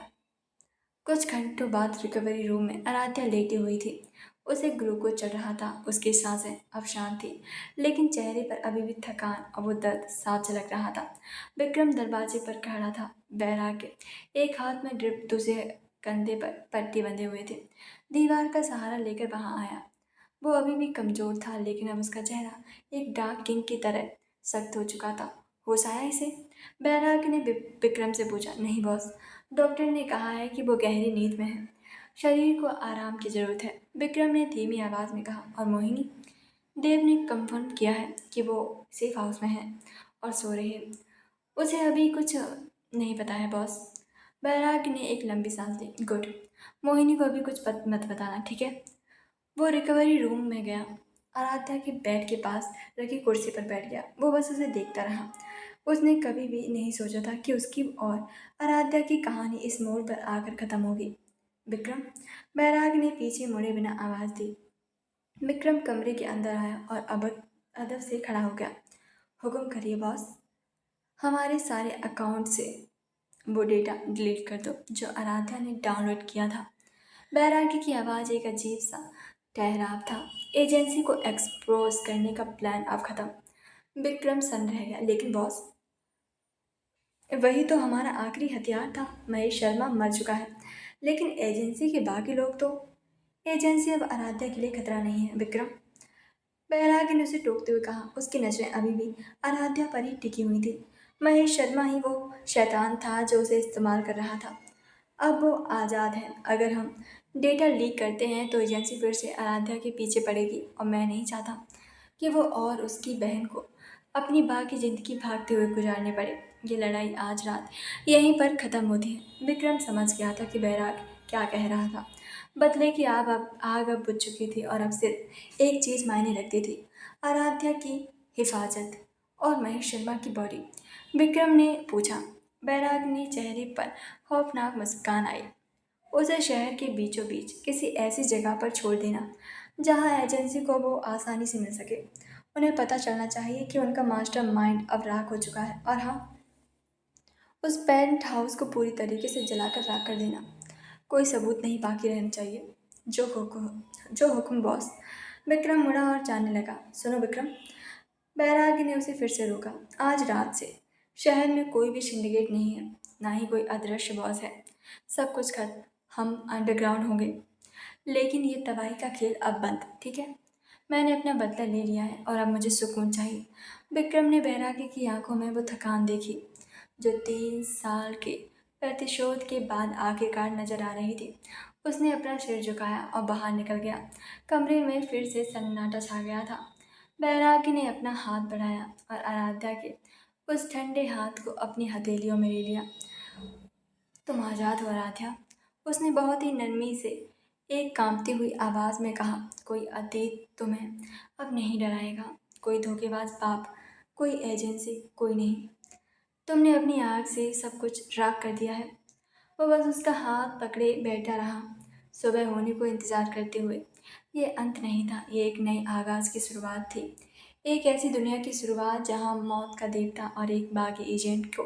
कुछ घंटों बाद रिकवरी रूम में आराध्या लेटी हुई थी। उसे ग्लूकोज चढ़ रहा था। उसकी सांसें अब शांत थी, लेकिन चेहरे पर अभी भी थकान और वो दर्द साफ झलक रहा था। विक्रम दरवाजे पर खड़ा था, बैराग एक हाथ में ड्रिप, दूसरे कंधे पर पट्टी बंधे हुए थे। दीवार का सहारा लेकर वहां आया। वो अभी भी कमजोर था, लेकिन अब उसका चेहरा एक डार्क किंग की तरह सख्त हो चुका था। होश आया इसे? बैराग ने विक्रम से पूछा। नहीं बॉस, डॉक्टर ने कहा है कि वो गहरी नींद में है, शरीर को आराम की जरूरत है, विक्रम ने धीमी आवाज में कहा। और मोहिनी? देव ने कंफर्म किया है कि वो सेफ हाउस में है और सो रही है। उसे अभी कुछ नहीं पता है बॉस। बैराग ने एक लंबी सांस ली। गुड। मोहिनी को अभी कुछ मत बताना, ठीक है? वो रिकवरी रूम में गया, आराध्या के बेड के पास रखी कुर्सी पर बैठ गया। वो बस उसे देखता रहा। उसने कभी भी नहीं सोचा था कि उसकी और आराध्या की कहानी इस मोड़ पर आकर खत्म होगी। विक्रम, बैराग ने पीछे मुड़े बिना आवाज दी। विक्रम कमरे के अंदर आया और अदब से खड़ा हो गया। हुक्म करिए बॉस। हमारे सारे अकाउंट से वो डेटा डिलीट कर दो जो आराध्या ने डाउनलोड किया था। बैरागी की आवाज़ एक अजीब सा ठहराव था। एजेंसी को एक्सपोज करने का प्लान अब खत्म। विक्रम सन्न रह गया। लेकिन बॉस, वही तो हमारा आखिरी हथियार था। महेश शर्मा मर चुका है, लेकिन एजेंसी के बाकी लोग तो। एजेंसी अब आराध्या के लिए खतरा नहीं है विक्रम, बैरागी ने उसे टोकते हुए कहा। उसकी नजरें अभी भी आराध्या पर ही टिकी हुई थी। महेश शर्मा ही वो शैतान था जो उसे इस्तेमाल कर रहा था। अब वो आज़ाद है। अगर हम डेटा लीक करते हैं तो एजेंसी फिर से आराध्या के पीछे पड़ेगी, और मैं नहीं चाहता कि वो और उसकी बहन को अपनी बाकी ज़िंदगी भागते हुए गुजारनी पड़े। ये लड़ाई आज रात यहीं पर ख़त्म होती है। विक्रम समझ गया था कि बैराग क्या कह रहा था। बदले की आग अब बुझ चुकी थी और अब सिर्फ एक चीज़ मायने रखती थी, आराध्या की हिफाजत और महेश शर्मा की बॉडी। विक्रम ने पूछा। बैराग ने चेहरे पर खौफनाक मुस्कान आई। उसे शहर के बीचों बीच किसी ऐसी जगह पर छोड़ देना जहां एजेंसी को वो आसानी से मिल सके। उन्हें पता चलना चाहिए कि उनका मास्टर माइंड अब राख हो चुका है। और हाँ, उस पेंट हाउस को पूरी तरीके से जलाकर राख कर देना। कोई सबूत नहीं बाकी रहना चाहिए। जो हुक्म बॉस। विक्रम मुड़ा और जाने लगा। सुनो विक्रम, बैरागी ने उसे फिर से रोका। आज रात से शहर में कोई भी सिंडिकेट नहीं है, ना ही कोई अदृश्य बॉस है। सब कुछ खत्म। हम अंडरग्राउंड होंगे, लेकिन ये तबाही का खेल अब बंद, ठीक है? मैंने अपना बदला ले लिया है और अब मुझे सुकून चाहिए। विक्रम ने बैरागी की आंखों में वो थकान देखी जो 3 साल के प्रतिशोध के बाद आखिरकार नजर आ रही थी। उसने अपना सिर झुकाया और बाहर निकल गया। कमरे में फिर से सन्नाटा छा गया था। बैरागी ने अपना हाथ बढ़ाया और आराध्या के उस ठंडे हाथ को अपनी हथेलियों में ले लिया। तुम आज़ाद हो आराध्या, उसने बहुत ही नरमी से एक कांपती हुई आवाज़ में कहा। कोई अतीत तुम्हें अब नहीं डराएगा, कोई धोखेबाज बाप, कोई एजेंसी, कोई नहीं। तुमने अपनी आग से सब कुछ राख कर दिया है। वो बस उसका हाथ पकड़े बैठा रहा, सुबह होने को इंतजार करते हुए। ये अंत नहीं था, ये एक नए आगाज की शुरुआत थी। एक ऐसी दुनिया की शुरुआत जहां मौत का देवता और एक बागी एजेंट को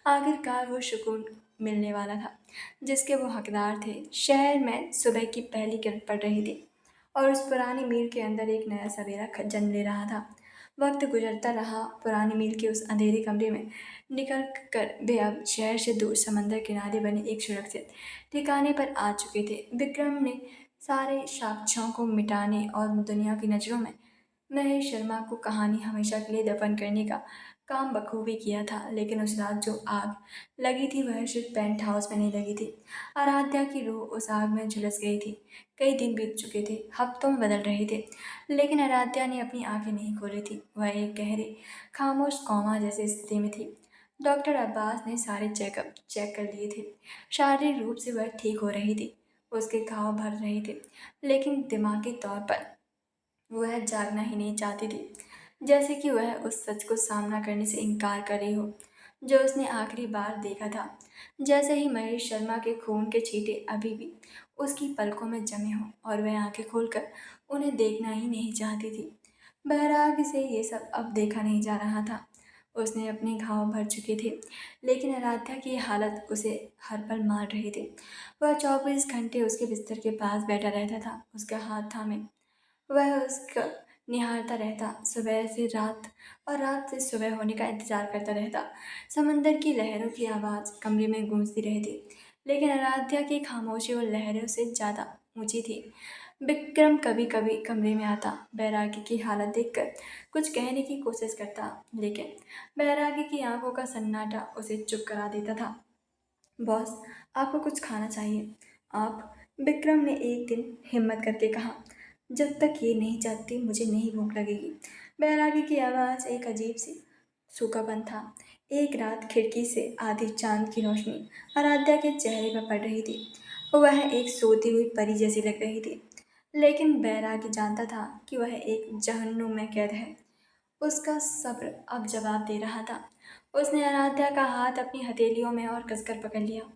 आखिरकार वो सुकून मिलने वाला था जिसके वो हकदार थे। शहर में सुबह की पहली किरण पड़ रही थी और उस पुरानी मील के अंदर एक नया सवेरा जन्म ले रहा था। वक्त गुजरता रहा, पुरानी मील के उस अंधेरे कमरे में निकल कर वे अब शहर से दूर समंदर किनारे बने एक सुरक्षित ठिकाने पर आ चुके थे। विक्रम ने सारे साक्ष्यों को मिटाने और दुनिया की नज़रों में महेश शर्मा को कहानी हमेशा के लिए दफन करने का काम बखूबी किया था। लेकिन उस रात जो आग लगी थी वह सिर्फ पेंट हाउस में नहीं लगी थी। आराध्या की रूह उस आग में झुलस गई थी। कई दिन बीत चुके थे, हफ्तों में बदल रहे थे, लेकिन आराध्या ने अपनी आंखें नहीं खोली थी। वह एक गहरे खामोश कोमा जैसी स्थिति में थी। डॉक्टर अब्बास ने सारे चेकअप चेक कर लिए थे। शारीरिक रूप से वह ठीक हो रही थी, उसके घाव भर रहे थे, लेकिन दिमागी तौर पर वह जागना ही नहीं चाहती थी। जैसे कि वह उस सच को सामना करने से इनकार कर रही हो जो उसने आखिरी बार देखा था। जैसे ही महेश शर्मा के खून के छींटे अभी भी उसकी पलकों में जमे हों और वह आंखें खोलकर उन्हें देखना ही नहीं चाहती थी। बहरहाल से ये सब अब देखा नहीं जा रहा था। उसने अपने घाव भर चुके थे, लेकिन आराध्या की हालत उसे हर पल मार रही थी। वह 24 घंटे उसके बिस्तर के पास बैठा रहता था, उसका हाथ थामे वह उसका निहारता रहता, सुबह से रात और रात से सुबह होने का इंतजार करता रहता। समंदर की लहरों की आवाज़ कमरे में गूंजती रहती, लेकिन आराध्या की खामोशी उन लहरों से ज़्यादा ऊंची थी। विक्रम कभी कभी कमरे में आता, बैरागी की हालत देखकर कुछ कहने की कोशिश करता, लेकिन बैरागी की आंखों का सन्नाटा उसे चुप करा देता था। बॉस, आपको कुछ खाना चाहिए। आप, विक्रम ने एक दिन हिम्मत करके कहा। जब तक ये नहीं चाहती मुझे नहीं भूख लगेगी। बैरागी की आवाज़ एक अजीब सी सूखापन था। एक रात खिड़की से आधी चांद की रोशनी आराध्या के चेहरे पर पड़ रही थी। वह एक सोती हुई परी जैसी लग रही थी, लेकिन बैरागी जानता था कि वह एक जहन्नुम में कैद है। उसका सब्र अब जवाब दे रहा था। उसने आराध्या का हाथ अपनी हथेलियों में और कसकर पकड़ लिया।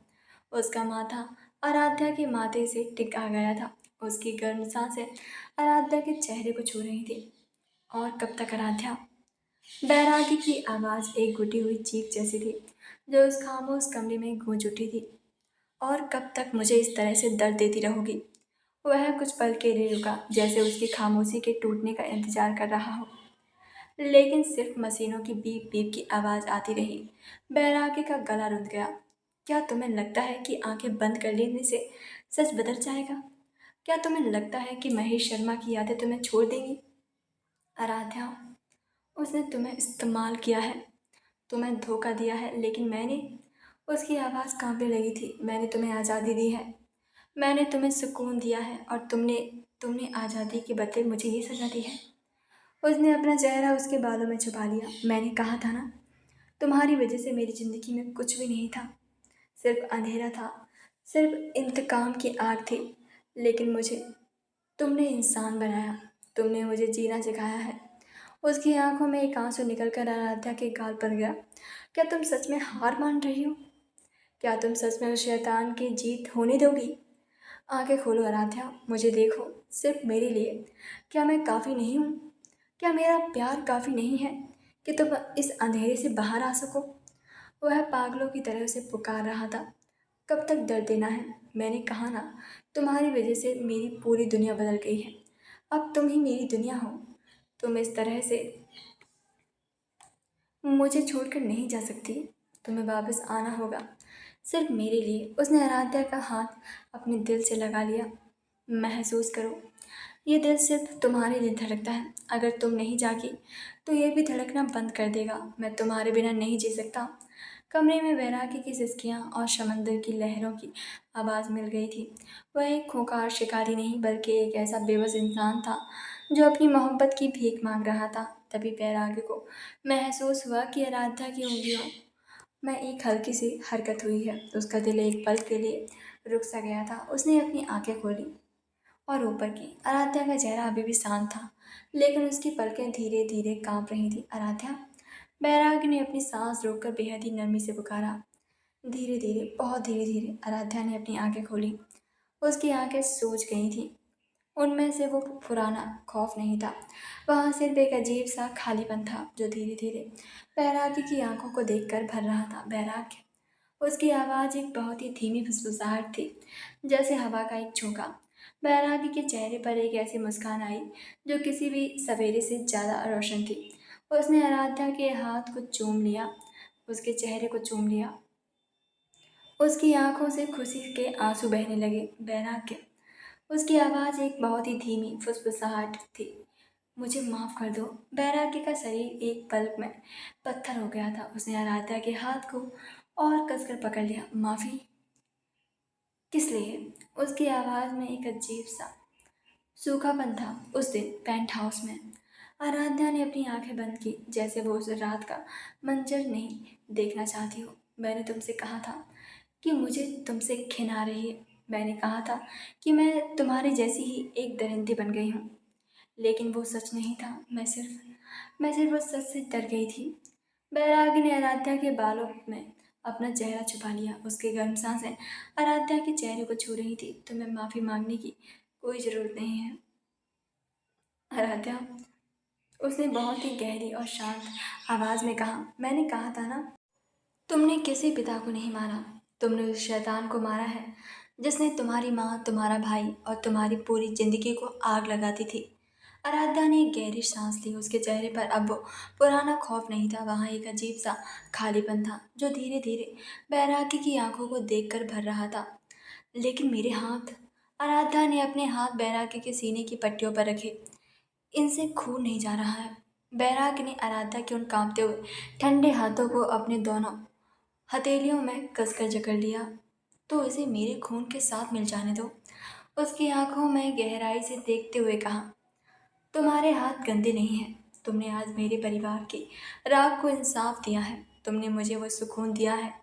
उसका माथा आराध्या के माथे से टिका गया था। उसकी गर्म सांसें आराध्या के चेहरे को छू रही थी। और कब तक आराध्या? बैरागी की आवाज़ एक घुटी हुई चीख जैसी थी जो उस खामोश कमरे में गूंज उठी थी। और कब तक मुझे इस तरह से दर्द देती रहोगी? वह कुछ पल के लिए रुका, जैसे उसकी खामोशी के टूटने का इंतजार कर रहा हो, लेकिन सिर्फ मशीनों की बीप बीप की आवाज़ आती रही। बैरागी का गला रुंध गया। क्या तुम्हें लगता है कि आंखें बंद कर लेने से सच बदल जाएगा? क्या तुम्हें लगता है कि महेश शर्मा की यादें तुम्हें छोड़ देंगी? आराध्या, उसने तुम्हें इस्तेमाल किया है, तुम्हें धोखा दिया है, लेकिन मैंने, उसकी आवाज़ कांपने लगी थी, मैंने तुम्हें आज़ादी दी है, मैंने तुम्हें सुकून दिया है और तुमने तुमने आज़ादी के बदले मुझे ये सज़ा दी है। उसने अपना चेहरा उसके बालों में छुपा लिया। मैंने कहा था ना, तुम्हारी वजह से मेरी ज़िंदगी में कुछ भी नहीं था, सिर्फ अंधेरा था, सिर्फ इंतकाम की आग थी। लेकिन मुझे तुमने इंसान बनाया, तुमने मुझे जीना सिखाया है। उसकी आंखों में एक आंसू निकलकर आराध्या के गाल पर गया। क्या तुम सच में हार मान रही हो? क्या तुम सच में उस शैतान की जीत होने दोगी? आंखें खोलो आराध्या, मुझे देखो, सिर्फ मेरे लिए। क्या मैं काफ़ी नहीं हूँ? क्या मेरा प्यार काफ़ी नहीं है कि तुम इस अंधेरे से बाहर आ सको? वह पागलों की तरह उसे पुकार रहा था। कब तक दर्द देना है? मैंने कहा ना, तुम्हारी वजह से मेरी पूरी दुनिया बदल गई है। अब तुम ही मेरी दुनिया हो। तुम इस तरह से मुझे छोड़कर नहीं जा सकती। तुम्हें वापस आना होगा, सिर्फ मेरे लिए। उसने आराध्या का हाथ अपने दिल से लगा लिया। महसूस करो, ये दिल सिर्फ तुम्हारे लिए धड़कता है। अगर तुम नहीं जागी तो ये भी धड़कना बंद कर देगा। मैं तुम्हारे बिना नहीं जी सकता। कमरे में वैरागी की सिसकियाँ और समंदर की लहरों की आवाज़ मिल गई थी। वह एक खूंखार शिकारी नहीं, बल्कि एक ऐसा बेबस इंसान था जो अपनी मोहब्बत की भीख मांग रहा था। तभी वैरागी को महसूस हुआ कि आराध्या की उंगलियों में एक हल्की सी हरकत हुई है। उसका दिल एक पल के लिए रुक सा गया था। उसने अपनी आंखें खोली और ऊपर की। आराध्या का चेहरा अभी भी शांत था, लेकिन उसकी पलकें धीरे धीरे कांप रही थी। आराध्या, बैरागी ने अपनी सांस रोककर बेहद ही नरमी से पुकारा। धीरे धीरे, बहुत धीरे धीरे आराध्या ने अपनी आंखें खोली। उसकी आंखें सूज गई थीं। उनमें से वो पुराना खौफ नहीं था। वहाँ सिर्फ एक अजीब सा खालीपन था जो धीरे धीरे बैरागी की आंखों को देखकर भर रहा था। बैराग, उसकी आवाज़ एक बहुत ही धीमी फुसफुसाहट थी, जैसे हवा का एक झोंका। बैरागी के चेहरे पर एक ऐसी मुस्कान आई जो किसी भी सवेरे से ज़्यादा रोशन थी। उसने आराध्या के हाथ को चूम लिया, उसके चेहरे को चूम लिया। उसकी आंखों से खुशी के आंसू बहने लगे। बैराग के, उसकी आवाज़ एक बहुत ही धीमी फुसफुसाहट थी। मुझे माफ़ कर दो। बैरागी का शरीर एक पल में पत्थर हो गया था। उसने आराध्या के हाथ को और कसकर पकड़ लिया। माफ़ी किस लिए? उसकी आवाज़ में एक अजीब सा सूखापन था। उस दिन पेंट हाउस में आराध्या ने अपनी आंखें बंद की, जैसे वो उस रात का मंजर नहीं देखना चाहती हो। मैंने तुमसे कहा था कि मुझे तुमसे घिन आ रही है। मैंने कहा था कि मैं तुम्हारी जैसी ही एक दरिंदी बन गई हूँ। लेकिन वो सच नहीं था। मैं सिर्फ उस सच से डर गई थी। बैरागी ने आराध्या के बालों में अपना चेहरा छुपा लिया। उसकी गर्म सांसें आराध्या के चेहरे को छू रही थी। तुम्हें माफ़ी मांगने की कोई ज़रूरत नहीं है आराध्या, उसने बहुत ही गहरी और शांत आवाज़ में कहा। मैंने कहा था ना, तुमने किसी पिता को नहीं मारा। तुमने उस शैतान को मारा है जिसने तुम्हारी माँ, तुम्हारा भाई और तुम्हारी पूरी जिंदगी को आग लगाती थी। आराध्या ने एक गहरी सांस ली। उसके चेहरे पर अब वो पुराना खौफ नहीं था। वहाँ एक अजीब सा खालीपन था जो धीरे धीरे बैरागी की आंखों को देखकर भर रहा था। लेकिन मेरे हाथ, आराध्या ने अपने हाथ बैरागी के सीने की पट्टियों पर रखे। इनसे खून नहीं जा रहा है। बैरागी ने आराध्या के उन कांपते हुए ठंडे हाथों को अपने दोनों हथेलियों में कसकर जकड़ लिया। तो इसे मेरे खून के साथ मिल जाने दो। उसकी आंखों में गहराई से देखते हुए कहा। तुम्हारे हाथ गंदे नहीं हैं। तुमने आज मेरे परिवार की राख को इंसाफ दिया है। तुमने मुझे वो सुकून दिया है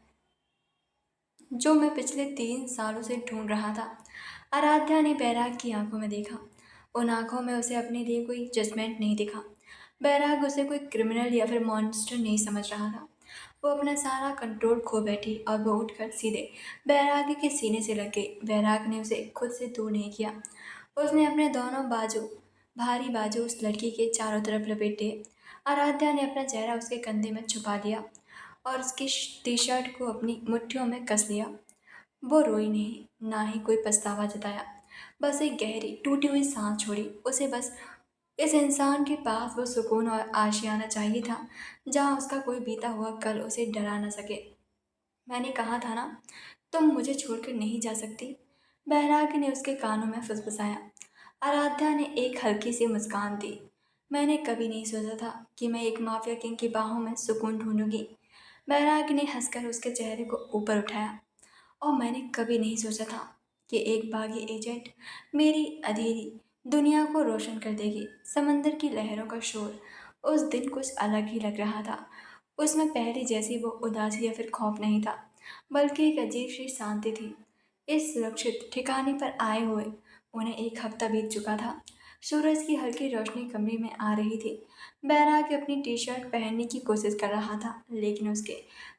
जो मैं पिछले 3 सालों से ढूंढ रहा था। आराध्या ने बैराग की आंखों में देखा। उन आंखों में उसे अपने लिए कोई जजमेंट नहीं दिखा। बैराग उसे कोई क्रिमिनल या फिर मॉन्स्टर नहीं समझ रहा था। वो अपना सारा कंट्रोल खो बैठी और वो उठकर सीधे बैरागी के सीने से लग गई। बैराग ने उसे खुद से दूर नहीं किया। उसने अपने दोनों भारी बाजू उस लड़की के चारों तरफ लपेटे। आराध्या ने अपना चेहरा उसके कंधे में छुपा लिया और उसकी टी शर्ट को अपनी मुट्ठियों में कस लिया। वो रोई नहीं, ना ही कोई पछतावा जताया। बस एक गहरी टूटी हुई सांस छोड़ी। उसे बस इस इंसान के पास वो सुकून और आशियाना चाहिए था जहाँ उसका कोई बीता हुआ कल उसे डरा न सके। मैंने कहा था ना, तुम मुझे छोड़कर नहीं जा सकती। बैरागी ने उसके कानों में फुसफुसाया। आराध्या ने एक हल्की सी मुस्कान दी। मैंने कभी नहीं सोचा था कि मैं एक माफिया किंग की बाहों में सुकून ढूंढूंगी। बैरागी ने हंसकर उसके चेहरे को ऊपर उठाया। और मैंने कभी नहीं सोचा था कि एक बागी एजेंट मेरी अंधेरी दुनिया को रोशन कर देगी। समंदर की लहरों का शोर उस दिन कुछ अलग ही लग रहा था। उसमें पहले जैसी वो उदासी या फिर खौफ नहीं था, बल्कि एक अजीब सी शांति थी। इस सुरक्षित ठिकाने पर आए हुए उन्हें 1 हफ्ता बीत चुका था। सूरज की हल्की रोशनी कमरे में आ रही थी। बैराग अपनी टी शर्ट पहनने की कोशिश कर रहा था, लेकिन उसके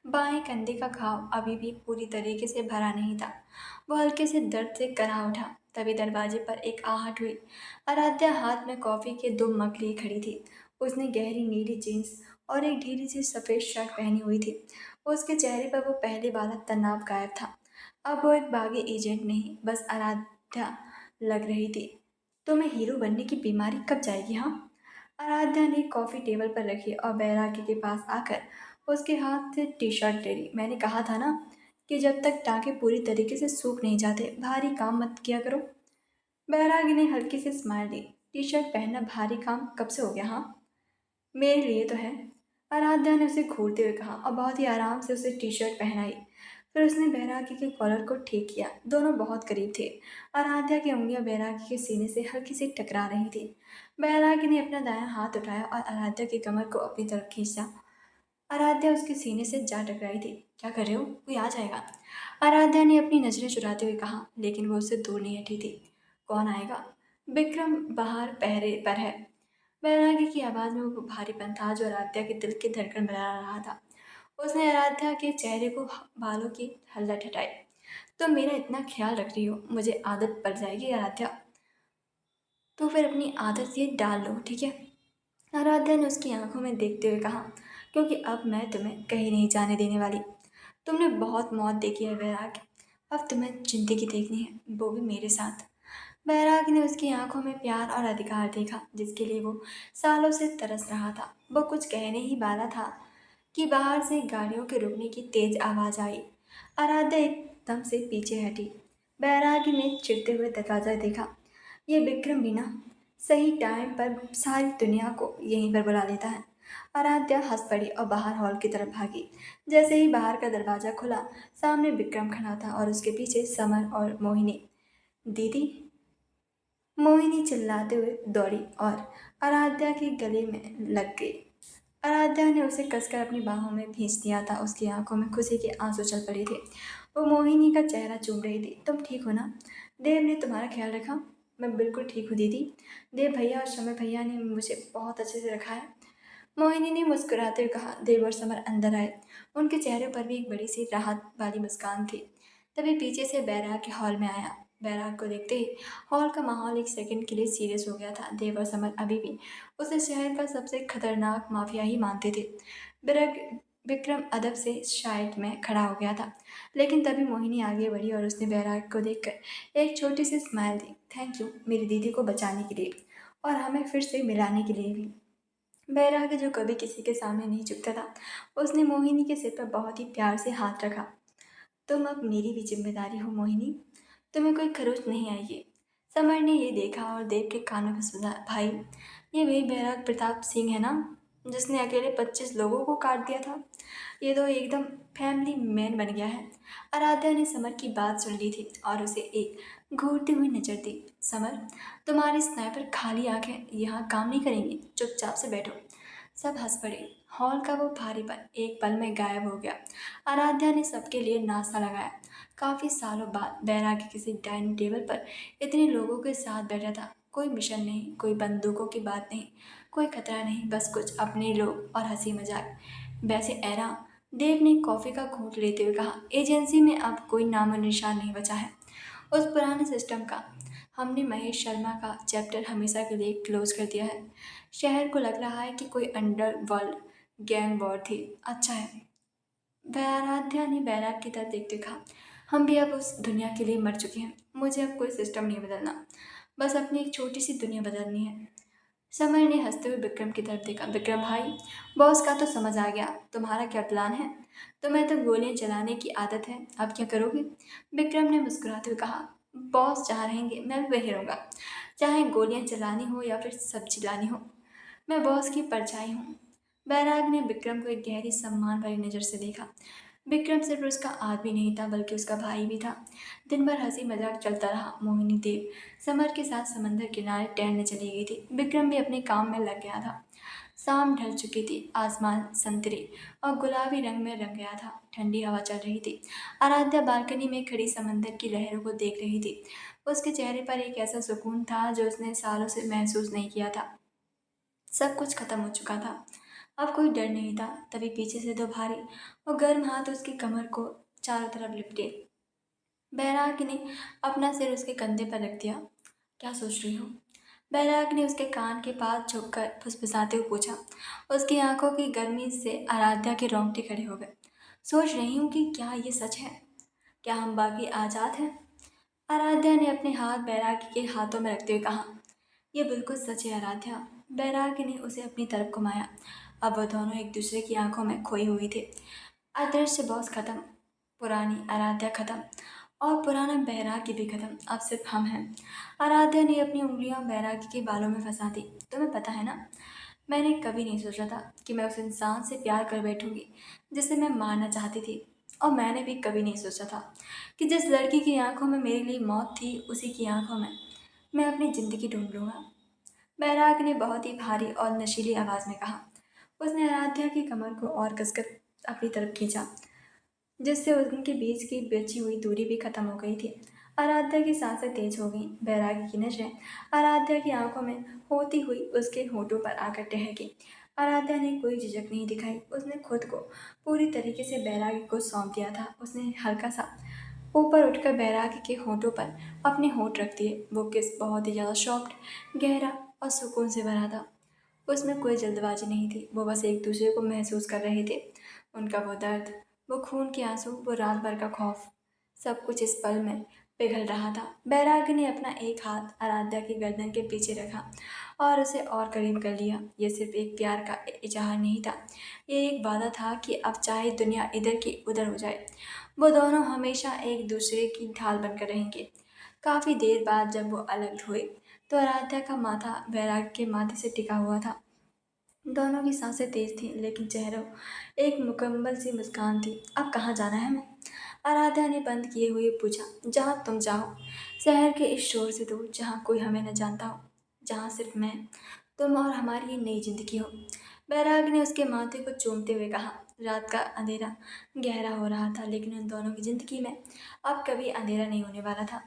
बाएं कंधे का घाव अभी भी पूरी तरीके से भरा नहीं था। वो हल्के से दर्द से करा उठा। तभी दरवाजे पर एक आहट हुई। आराध्या हाथ में कॉफ़ी के 2 मग लिए खड़ी थी। उसने गहरी नीली जीन्स और एक ढीली सी सफ़ेद शर्ट पहनी हुई थी। उसके चेहरे पर वो पहले वाला तनाव गायब था। अब वो एक बागी एजेंट नहीं, बस आराध्या लग रही थी। तुम्हें हीरो बनने की बीमारी कब जाएगी? हाँ, आराध्या ने कॉफ़ी टेबल पर रखी और बैरागी के पास आकर उसके हाथ से टी शर्ट ले ली। मैंने कहा था ना कि जब तक टाँके पूरी तरीके से सूख नहीं जाते भारी काम मत किया करो। बैरागी ने हल्की सी स्माइल दी। टी शर्ट पहनना भारी काम कब से हो गया? हाँ, मेरे लिए तो है। आराध्या ने उसे घूरते हुए कहा और बहुत ही आराम से उसे टी शर्ट पहनाई। फिर उसने बैरागी के कॉलर को ठीक किया। दोनों बहुत करीब थे। आराध्या की उंगलियां बैरागी के सीने से हल्की सी टकरा रही थी। बैरागी ने अपना दायां हाथ उठाया और आराध्या की कमर को अपनी तरफ खींचा। आराध्या उसके सीने से जा टकराई थी। क्या कर रहे हो? कोई आ जाएगा, आराध्या ने अपनी नजरें चुराते हुए कहा, लेकिन वो उससे दूर नहीं हटी थी। कौन आएगा? विक्रम बाहर पहरे पर है। बैरागी की आवाज़ में वो भारीपन था जो आराध्या के दिल की धड़कन बढ़ा रहा था। उसने आराध्या के चेहरे को बालों की हल्लट हटाई। तुम मेरा इतना ख्याल रख रही हो, मुझे आदत पड़ जाएगी आराध्या। तो फिर अपनी आदत ये डाल लो, ठीक है? आराध्या ने उसकी आंखों में देखते हुए कहा, क्योंकि अब मैं तुम्हें कहीं नहीं जाने देने वाली। तुमने बहुत मौत देखी है वैराग, अब तुम्हें जिंदगी देखनी है, वो भी मेरे साथ। वैराग ने उसकी आंखों में प्यार और अधिकार देखा, जिसके लिए वो सालों से तरस रहा था। वो कुछ कहने ही वाला था कि बाहर से गाड़ियों के रुकने की तेज आवाज आई। आराध्या एकदम से पीछे हटी। बैरागी ने चिढ़ते हुए दरवाजा देखा। ये विक्रम भी ना सही टाइम पर सारी दुनिया को यहीं पर बुला लेता है। आराध्या हंस पड़ी और बाहर हॉल की तरफ भागी। जैसे ही बाहर का दरवाजा खुला, सामने विक्रम खड़ा था और उसके पीछे समर और मोहिनी। दीदी, मोहिनी चिल्लाते हुए दौड़ी और आराध्या के गले में लग गई। आराध्या ने उसे कसकर अपनी बाहों में खींच दिया था। उसकी आंखों में खुशी के आंसू चल पड़े थे। वो मोहिनी का चेहरा चूम रही थी। तुम ठीक हो ना? देव ने तुम्हारा ख्याल रखा? मैं बिल्कुल ठीक हूँ दीदी। देव भैया और शमर भैया ने मुझे बहुत अच्छे से रखा है। मोहिनी ने मुस्कुराते हुए कहा। देव और समर अंदर आए। उनके चेहरे पर भी एक बड़ी सी राहत वाली मुस्कान थी। तभी पीछे से बैराग के हॉल में आया। बैराग को देखते ही हॉल का माहौल एक सेकंड के लिए सीरियस हो गया था। देव और समर अभी भी उसे शहर का सबसे खतरनाक माफिया ही मानते थे। बिरग विक्रम अदब से शायद में खड़ा हो गया था, लेकिन तभी मोहिनी आगे बढ़ी और उसने बैराग को देखकर एक छोटी सी स्माइल दी। थैंक यू मेरी दीदी को बचाने के लिए और हमें फिर से मिलाने के लिए भी। बैराग जो कभी किसी के सामने नहीं झुकता था, उसने मोहिनी के सिर पर बहुत ही प्यार से हाथ रखा। तुम अब मेरी भी जिम्मेदारी हो मोहिनी, तुम्हें कोई खरोच नहीं आएगी। समर ने ये देखा और देव के कानों पर सुना। भाई, ये वही बैराग प्रताप सिंह है ना, जिसने अकेले 25 लोगों को काट दिया था? ये तो एकदम फैमिली मैन बन गया है। आराध्या ने समर की बात सुन ली थी और उसे एक घूरती हुई नजर दी। समर, तुम्हारी स्नाइपर खाली आंखें यहाँ काम नहीं करेंगी, चुपचाप से बैठो। सब हंस पड़े। हॉल का वो भारीपन एक पल में गायब हो गया। आराध्या ने सबके लिए नाश्ता लगाया। काफी सालों बाद बैरागी किसी डाइनिंग टेबल पर इतने लोगों के साथ बैठा था। कोई मिशन नहीं, कोई बंदूकों की बात नहीं, कोई खतरा नहीं, बस कुछ अपने लोग और हंसी मजाक। वैसे एरा, देव ने कॉफी का घूंट लेते हुए कहा, एजेंसी में अब कोई नामो निशान नहीं बचा है उस पुराने सिस्टम का। हमने महेश शर्मा का चैप्टर हमेशा के लिए क्लोज कर दिया है। शहर को लग रहा है कि कोई अंडरवर्ल्ड गैंग वॉर थी। अच्छा है। वैराध्या ने बैराग की तरफ देखते हुए कहा, हम भी अब उस दुनिया के लिए मर चुके हैं। मुझे अब कोई सिस्टम नहीं बदलना, बस अपनी एक छोटी सी दुनिया बदलनी है। समर ने हंसते हुए विक्रम की तरफ देखा। विक्रम भाई, बॉस का तो समझ आ गया, तुम्हारा क्या प्लान है? तुम्हें तो गोलियां चलाने की आदत है, अब क्या करोगे? विक्रम ने मुस्कुराते हुए कहा, बॉस जहाँ रहेंगे मैं भी वहीं रहूँगा, चाहे गोलियां चलानी हो या फिर सब्जी लानी हो। मैं बॉस की परछाई हूँ। बैराग ने विक्रम को एक गहरी सम्मान भरी नज़र से देखा। विक्रम सिर्फ उसका आदमी नहीं था, बल्कि उसका भाई भी था। दिन भर हंसी मजाक चलता रहा। मोहिनी देव समर के साथ समंदर किनारे टहलने चली गई थी। विक्रम भी अपने काम में लग गया था। शाम ढल चुकी थी। आसमान संतरे और गुलाबी रंग में रंग गया था। ठंडी हवा चल रही थी। आराध्या बालकनी में खड़ी समंदर की लहरों को देख रही थी। उसके चेहरे पर एक ऐसा सुकून था जो उसने सालों से महसूस नहीं किया था। सब कुछ खत्म हो चुका था। अब कोई डर नहीं था। तभी पीछे से दो भारी और गर्म हाथ उसकी कमर को चारों तरफ लिपटे। बैराग ने अपना सिर उसके कंधे पर रख दिया। क्या सोच रही हो? बैराग ने उसके कान के पास झुककर फुसफुसाते हुए पूछा। उसकी आंखों की गर्मी से आराध्या के रोंगटे खड़े हो गए। सोच रही हूँ कि क्या ये सच है? क्या हम बाकी आजाद हैं? आराध्या ने अपने हाथ बैराग के हाथों में रखते हुए कहा, यह बिल्कुल सच है आराध्या। बैराग ने उसे अपनी तरफ घुमाया। अब वह दोनों एक दूसरे की आंखों में खोए हुए थे। अदृश्य बॉस खत्म, पुरानी आराध्या खत्म और पुराना बैरागी भी खत्म। अब सिर्फ हम हैं। आराध्या ने अपनी उंगलियां बैरागी के बालों में फंसा दी। तुम्हें पता है ना, मैंने कभी नहीं सोचा था कि मैं उस इंसान से प्यार कर बैठूंगी जिसे मैं मारना चाहती थी। और मैंने भी कभी नहीं सोचा था कि जिस लड़की की आंखों में मेरे लिए मौत थी, उसी की आंखों में मैं अपनी ज़िंदगी ढूंढ लूँगा। बैराग ने बहुत ही भारी और नशीली आवाज़ में कहा। उसने आराध्या की कमर को और कसकर अपनी तरफ खींचा, जिससे उनके बीच की बची हुई दूरी भी खत्म हो गई थी। आराध्या की सांसें तेज हो गईं। बैरागी की नजरें आराध्या की आंखों में होती हुई उसके होठों पर आकर ठहर गई। आराध्या ने कोई झिझक नहीं दिखाई। उसने खुद को पूरी तरीके से बैरागी को सौंप दिया था। उसने हल्का सा ऊपर उठकर बैरागी के होठों पर अपने होठ रख दिए। वो किस बहुत ही ज़्यादा सॉफ्ट, गहरा और सुकून से भरा था। उसमें कोई जल्दबाजी नहीं थी। वो बस एक दूसरे को महसूस कर रहे थे। उनका वो दर्द, वो खून के आंसू, वो रात भर का खौफ, सब कुछ इस पल में पिघल रहा था। बैरागी ने अपना एक हाथ आराध्या की गर्दन के पीछे रखा और उसे और करीब कर लिया। ये सिर्फ एक प्यार का इजहार नहीं था, ये एक वादा था कि अब चाहे दुनिया इधर की उधर हो जाए, वो दोनों हमेशा एक दूसरे की ढाल बनकर रहेंगे। काफ़ी देर बाद जब वो अलग हुए तो आराध्या का माथा बैरागी के माथे से टिका हुआ था। दोनों की सांसें तेज थीं, लेकिन चेहरों एक मुकम्मल सी मुस्कान थी। अब कहाँ जाना है हमें? आराध्या ने बंद किए हुए पूछा। जहाँ तुम चाहो, शहर के इस शोर से दूर, जहाँ कोई हमें न जानता हो, जहाँ सिर्फ मैं, तुम और हमारी ये नई जिंदगी हो। बैराग ने उसके माथे को चूमते हुए कहा। रात का अंधेरा गहरा हो रहा था, लेकिन उन दोनों की जिंदगी में अब कभी अंधेरा नहीं होने वाला था।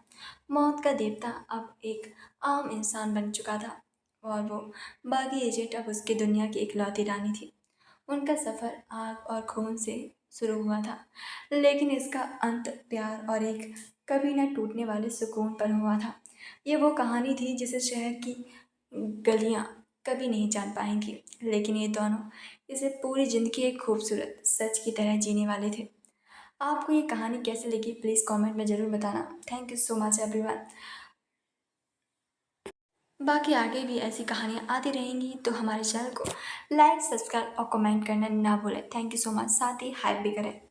मौत का देवता अब एक आम इंसान बन चुका था और वो बागी एजेंट अब उसकी दुनिया की इकलौती रानी थी। उनका सफ़र आग और खून से शुरू हुआ था, लेकिन इसका अंत प्यार और एक कभी न टूटने वाले सुकून पर हुआ था। ये वो कहानी थी जिसे शहर की गलियां कभी नहीं जान पाएंगी, लेकिन ये दोनों इसे पूरी जिंदगी एक खूबसूरत सच की तरह जीने वाले थे। आपको ये कहानी कैसे लगी प्लीज़ कमेंट में ज़रूर बताना। Thank you so much everyone. बाकी आगे भी ऐसी कहानियाँ आती रहेंगी, तो हमारे चैनल को लाइक, सब्सक्राइब और कमेंट करना ना भूलें। Thank you so much. साथ ही हाइप भी करें।